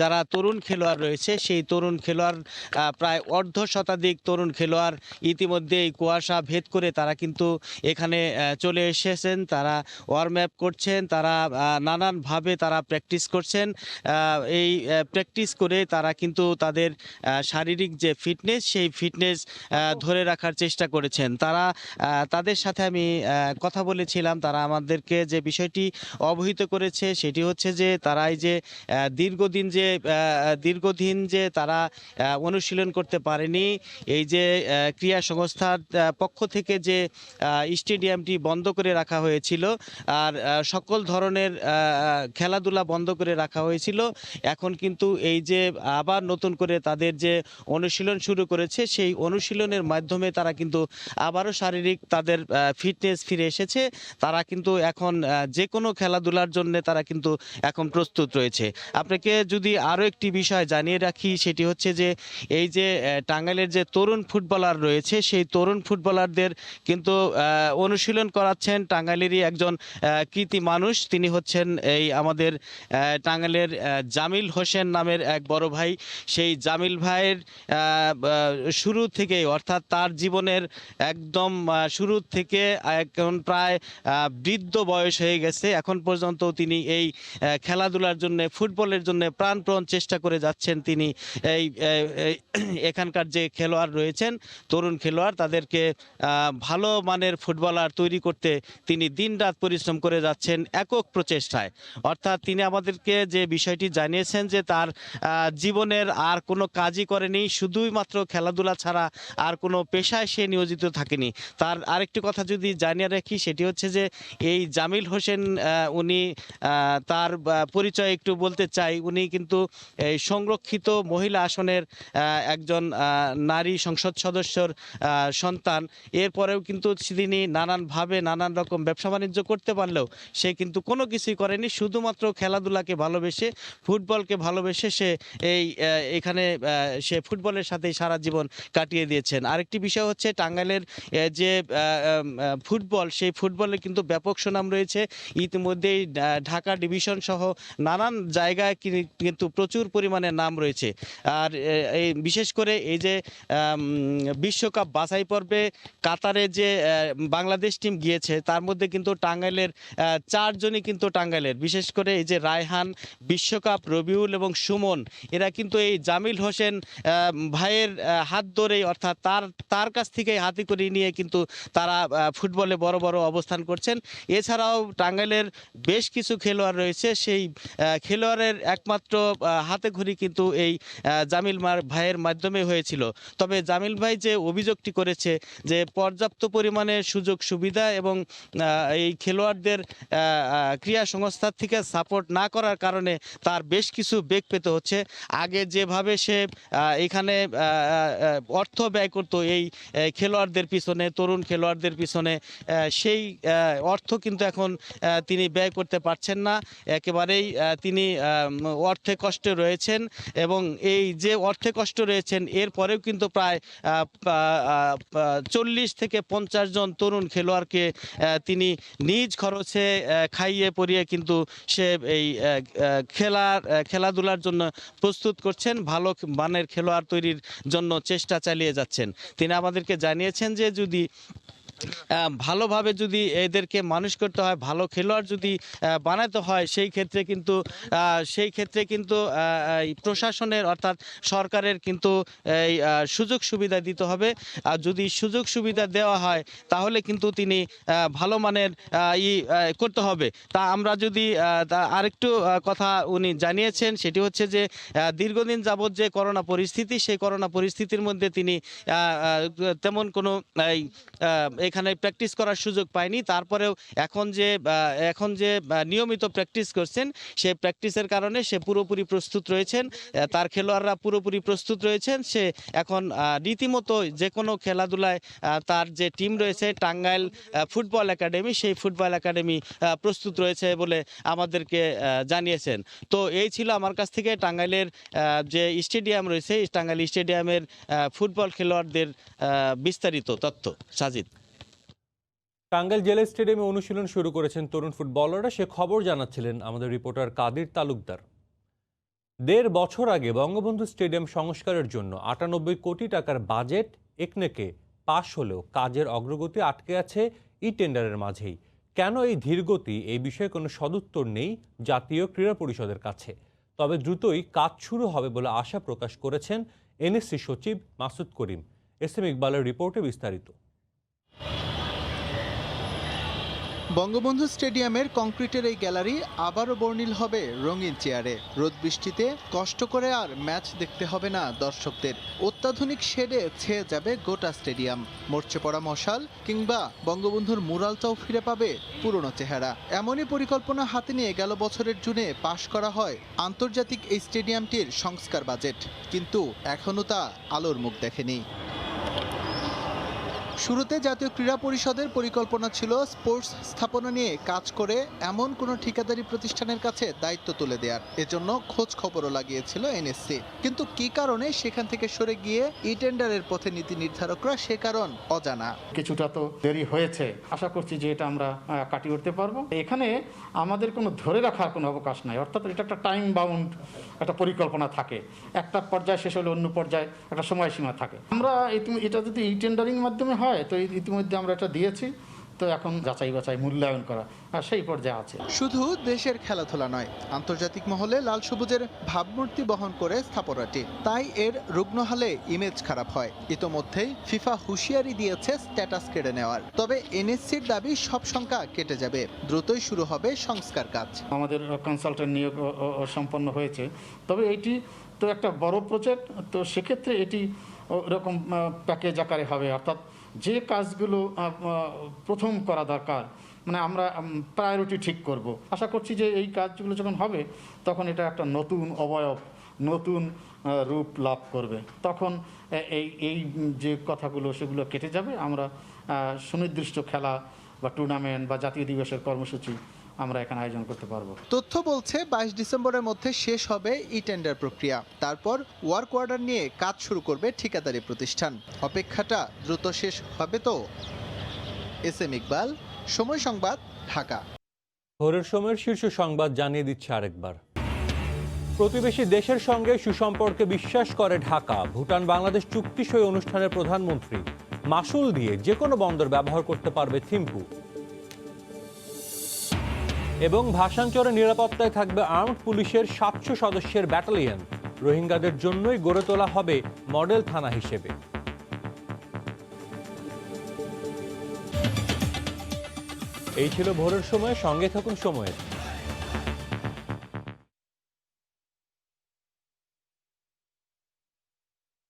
যারা তরুণ খেলোয়াড় রয়েছে, সেই তরুণ খেলোয়াড় প্রায় অর্ধ শতাধিক তরুণ খেলোয়াড় ইতিমধ্যেই কুয়াশা ভেদ করে তারা কিন্তু এখানে চলে এসেছেন। তারা ওয়ার্ম আপ করছেন, তারা নানানভাবে তারা প্র্যাকটিস করছেন। এই প্র্যাকটিস করে তারা কিন্তু তাদের শারীরিক যে ফিটনেস, সেই ফিটনেস ধরে রাখার চেষ্টা করেছেন। তাদের সাথে আমি কথা বলেছিলাম, তারা আমাদেরকে যে বিষয়টি অবহিত করেছে সেটি হচ্ছে যে তারা এই যে দীর্ঘদিন যে তারা অনুশীলন করতে পারেনি, এই যে ক্রীড়া সংস্থার পক্ষ থেকে যে স্টেডিয়ামটি বন্ধ করে রাখা হয়েছিল আর সকল ধরনের খেলাধুলা বন্ধ করে রাখা হয়েছিল, এখন কিন্তু এই যে আবার নতুন করে তাদের যে অনুশীলন শুরু করেছে, সেই অনুশীলনের মাধ্যমে তারা কিন্তু আবারও শারীরিক তাদের ফিটনেস ফিরে এসেছে। তারা কিন্তু এখন যে কোনো খেলাধুলার জন্য তারা কিন্তু এখন প্রস্তুত রয়েছে। আপনাকে যদি আরও একটি বিষয় জানিয়ে রাখি, সেটি হচ্ছে যে এই যে টাঙ্গাইলের যে তরুণ ফুটবলার রয়েছে, সেই তরুণ ফুটবলারদের কিন্তু অনুশীলন করাচ্ছেন টাঙ্গাইলেরই একজন কৃতি মানুষ। তিনি হচ্ছেন এই আমাদের টাঙ্গাইলের জামিল হোসেন নামের এক বড় ভাই। সেই জামিল ভাইয়ের শুরু থেকেই, অর্থাৎ তার জীবনের একদম শুরু থেকে এখন প্রায় বৃদ্ধ বয়স হয়ে গেছে, এখন পর্যন্ত তিনি এই খেলাধুলার জন্য, ফুটবলের জন্য প্রাণপণ চেষ্টা করে যাচ্ছেন। তিনি এই এখানকার যে খেলোয়াড় রয়েছেন, তরুণ খেলোয়াড়, তাদেরকে ভালো মানের ফুটবলার তৈরি করতে তিনি দিনরাত পরিশ্রম করে যাচ্ছেন একক প্রচেষ্টায়। অর্থাৎ তিনি আমাদেরকে যে বিষয়টি জানিয়েছেন যে তার জীবনের আর কোনো কাজই করেনি, শুধুই মাত্র খেলাধুলা ছাড়া আর কোনো পেশায় সে নিয়োজিত থাকেনি। তার আরেকটি কথা যদি জানিয়ে রাখি, সেটি হচ্ছে যে এই জামিল হোসেন, উনি তার পরিচয় একটু বলতে চাই। উনি কিন্তু এই সংরক্ষিত মহিলা আসনের একজন নারী সংসদ সদস্যর সন্তান। এরপরেও কিন্তু তিনি নানানভাবে নানান রকম ব্যবসা বাণিজ্য করতে পারলেও সে কিন্তু কোনো কিছুই করেনি, শুধুমাত্র খেলাধুলাকে ভালোবেসে, ফুটবলকে ভালোবেসে সে এখানে সে ফুটবলের সাথেই সারা জীবন কাটিয়ে দিয়েছেন। আরেকটি বিষয় হচ্ছে টাঙ্গাইলের যে ফুটবল, সেই ফুটবলে কিন্তু ব্যাপক সুনাম রয়েছে। ইতিমধ্যেই ঢাকা ডিভিশন সহ নানান জায়গায় কিন্তু প্রচুর পরিমাণে নাম রয়েছে। আর এই বিশেষ করে এই যে বিশ্বকাপ বাছাই পর্বে কাতারে যে বাংলাদেশ টিম গিয়েছে, তার মধ্যে কিন্তু টাঙ্গাইলের 4 জনই কিন্তু টাঙ্গাইলের, বিশেষ করে এই যে রায়হান, বিশ্বকাপ, রবিউল এবং সুমন, এরা কিন্তু এই জামিল হোসেন ভাইয়ের হাত ধরেই, অর্থাৎ তার কাছ থেকে হাতে করে নিয়ে কিন্তু তারা ফুটবলে বড় বড় অবস্থান করছেন। এছাড়াও টাঙ্গাইলের বেশ কিছু খেলোয়াড় রয়েছে, সেই খেলোয়াড়ের একমাত্র হাত হাতে খড়ি কিন্তু এই জামিল ভাইয়ের মাধ্যমে হয়েছিল। তবে জামিল ভাই যে অভিযোগটি করেছে যে পর্যাপ্ত পরিমাণে সুযোগ সুবিধা এবং এই খেলোয়াড়দের ক্রীড়া সংস্থার থেকে সাপোর্ট না করার কারণে তার বেশ কিছু বেগ পেতে হচ্ছে। আগে যেভাবে সে এখানে অর্থ ব্যয় করত এই খেলোয়াড়দের পিছনে, তরুণ খেলোয়াড়দের পিছনে, সেই অর্থ কিন্তু এখন তিনি ব্যয় করতে পারছেন না। একেবারেই তিনি অর্থে কষ্টে রয়েছেন এবং এই যে অর্থে কষ্ট রয়েছেন এরপরেও কিন্তু প্রায় 40 থেকে 50 জন তরুণ খেলোয়াড়কে তিনি নিজ খরচে খাইয়ে পরিয়ে কিন্তু সে এই খেলাধুলার জন্য প্রস্তুত করছেন, ভালো মানের খেলোয়াড় তৈরির জন্য চেষ্টা চালিয়ে যাচ্ছেন। তিনি আমাদেরকে জানিয়েছেন যে যদি ভালোভাবে যদি এদেরকে মানুষ করতে হয়, ভালো খেলোয়াড় যদি বানাতে হয়, সেই ক্ষেত্রে কিন্তু প্রশাসনের অর্থাৎ সরকারের কিন্তু এই সুযোগ সুবিধা দিতে হবে। আর যদি সুযোগ সুবিধা দেওয়া হয় তাহলে কিন্তু তিনি ভালো মানের করতে হবে। তা আমরা যদি আরেকটু কথা উনি জানিয়েছেন, সেটি হচ্ছে যে দীর্ঘদিন যাবৎ যে করোনা পরিস্থিতি, সেই করোনা পরিস্থিতির মধ্যে তিনি তেমন কোনো এখানে প্র্যাকটিস করার সুযোগ পায়নি। তারপরেও এখন যে নিয়মিত প্র্যাকটিস করছেন, সেই প্র্যাকটিসের কারণে সে পুরোপুরি প্রস্তুত রয়েছেন, তার খেলোয়াড়রা পুরোপুরি প্রস্তুত রয়েছেন। সে এখন রীতিমতো যে কোনো খেলাধুলায় তার যে টিম রয়েছে টাঙ্গাইল ফুটবল একাডেমি, সেই ফুটবল একাডেমি প্রস্তুত রয়েছে বলে আমাদেরকে জানিয়েছেন। তো এই ছিল আমার কাছ থেকে টাঙ্গাইলের যে স্টেডিয়াম রয়েছে, টাঙ্গাইল স্টেডিয়ামের ফুটবল খেলোয়াড়দের বিস্তারিত তথ্য। সাজিদ। টাঙ্গাইল জেলা স্টেডিয়ামে অনুশীলন শুরু করেছেন তরুণ ফুটবলাররা, সে খবর জানাচ্ছিলেন আমাদের রিপোর্টার কাদির তালুকদার। 1.5 বছর আগে বঙ্গবন্ধু স্টেডিয়াম সংস্কারের জন্য 98 কোটি টাকার বাজেট একনেকে পাশ হলেও কাজের অগ্রগতি আটকে আছে টেন্ডারের মাঝেই। কেন এই ধীরগতি, এই বিষয়ে কোনো সদুত্তর নেই জাতীয় ক্রীড়া পরিষদের কাছে। তবে দ্রুতই কাজ শুরু হবে বলে আশা প্রকাশ করেছেন এনএসসি সচিব মাসুদ করিম। এসএম ইকবালের রিপোর্টে বিস্তারিত। বঙ্গবন্ধু স্টেডিয়ামের কংক্রিটের এই গ্যালারি আবারও বর্ণিল হবে রঙিন চেয়ারে। রোদ বৃষ্টিতে কষ্ট করে আর ম্যাচ দেখতে হবে না দর্শকদের। অত্যাধুনিক শেডে ছেয়ে যাবে গোটা স্টেডিয়াম। মরচে পড়া মশাল কিংবা বঙ্গবন্ধুর মুরালটাও ফিরে পাবে পুরনো চেহারা। এমনই পরিকল্পনা হাতে নিয়ে গেল বছরের জুনে পাশ করা হয় আন্তর্জাতিক এই স্টেডিয়ামটির সংস্কার বাজেট, কিন্তু এখনও তা আলোর মুখ দেখেনি। শুরুতে জাতীয় ক্রীড়া পরিষদের পরিকল্পনা ছিল স্পোর্টস স্থাপনা নিয়ে কাজ করে এমন কোনো ঠিকাদারি প্রতিষ্ঠানের কাছে দায়িত্ব তুলে দেওয়ার। এজন্য খোঁজ খবরও লাগিয়েছিল এনএসসি, কিন্তু কি কারণে সেখান থেকে সরে গিয়ে টেন্ডারের পথে নীতি নির্ধারকরা সে কারণ অজানা। কিছুটা তো দেরি হয়েছে, আশা করছি যে এটা আমরা কাটিয়ে উঠতে পারবো। এখানে আমাদের কোনো ধরে রাখার কোনো অবকাশ নাই, অর্থাৎ এটা একটা টাইম বাউন্ড একটা পরিকল্পনা থাকে, একটা পর্যায়ে শেষ হলে অন্য পর্যায়ে একটা সময়সীমা থাকে। আমরা এটা যদি টেন্ডারিং মাধ্যমে হয় তো ইতিমধ্যে আমরা এটা দিয়েছি, তো এখন যাচাই বাছাই মূল্যায়ন করা আর সেই পর্যায়ে আছে। শুধু দেশের খেলাধুলা নয়, আন্তর্জাতিক মহলে লাল সবুজের ভাবমূর্তি বহন করে স্থাপনাটি, তাই এর রুগ্ন হালে ইমেজ খারাপ হয়। ইতোমধ্যেই ফিফা হুঁশিয়ারি দিয়েছে স্ট্যাটাস কেড়ে নেওয়ার। তবে এনএসসির দাবি সব শঙ্কা কেটে যাবে, দ্রুতই শুরু হবে সংস্কার কাজ। আমাদের কনসালটেন্ট নিয়োগ সম্পন্ন হয়েছে, তবে এটি তো একটা বড় প্রজেক্ট, তো সেক্ষেত্রে এটি ওরকম প্যাকেজ আকারে হবে, অর্থাৎ যে কাজগুলো প্রথম করা দরকার, মানে আমরা প্রায়োরিটি ঠিক করব। আশা করছি যে এই কাজগুলো যখন হবে তখন এটা একটা নতুন অবয়ব, নতুন রূপ লাভ করবে। তখন এই যে কথাগুলো সেগুলো কেটে যাবে। আমরা সুনির্দিষ্ট খেলা বা টুর্নামেন্ট বা জাতীয় দিবসের কর্মসূচি আমরা এখানে আয়োজন করতে পারবো। তথ্য বলছে 22 ডিসেম্বরের মধ্যে শেষ হবে টেন্ডার প্রক্রিয়া। তারপর ওয়ার্ক অর্ডার নিয়ে কাজ শুরু করবে ঠিকাদারি প্রতিষ্ঠান। অপেক্ষাটা দ্রুত শেষ হবে তো। এসএম ইকবাল, সময় সংবাদ, ঢাকা। ভোরের সময়ের শীর্ষ সংবাদ জানিয়ে দিচ্ছে আরেকবার। প্রতিবেশী দেশের সঙ্গে সুসম্পর্কে বিশ্বাস করে ঢাকা। ভুটান বাংলাদেশ চুক্তি সই অনুষ্ঠানের প্রধানমন্ত্রী। মাসুল দিয়ে যে কোনো বন্দর ব্যবহার করতে পারবে থিম্পু। এবং ভাসানচরে নিরাপত্তায় থাকবে আর্মড পুলিশের 700 সদস্যের ব্যাটালিয়ন। রোহিঙ্গাদের জন্যই গড়ে তোলা হবে মডেল থানা হিসেবে। এই ছিল ভোরের সময়, সঙ্গে থাকুন সময়ের।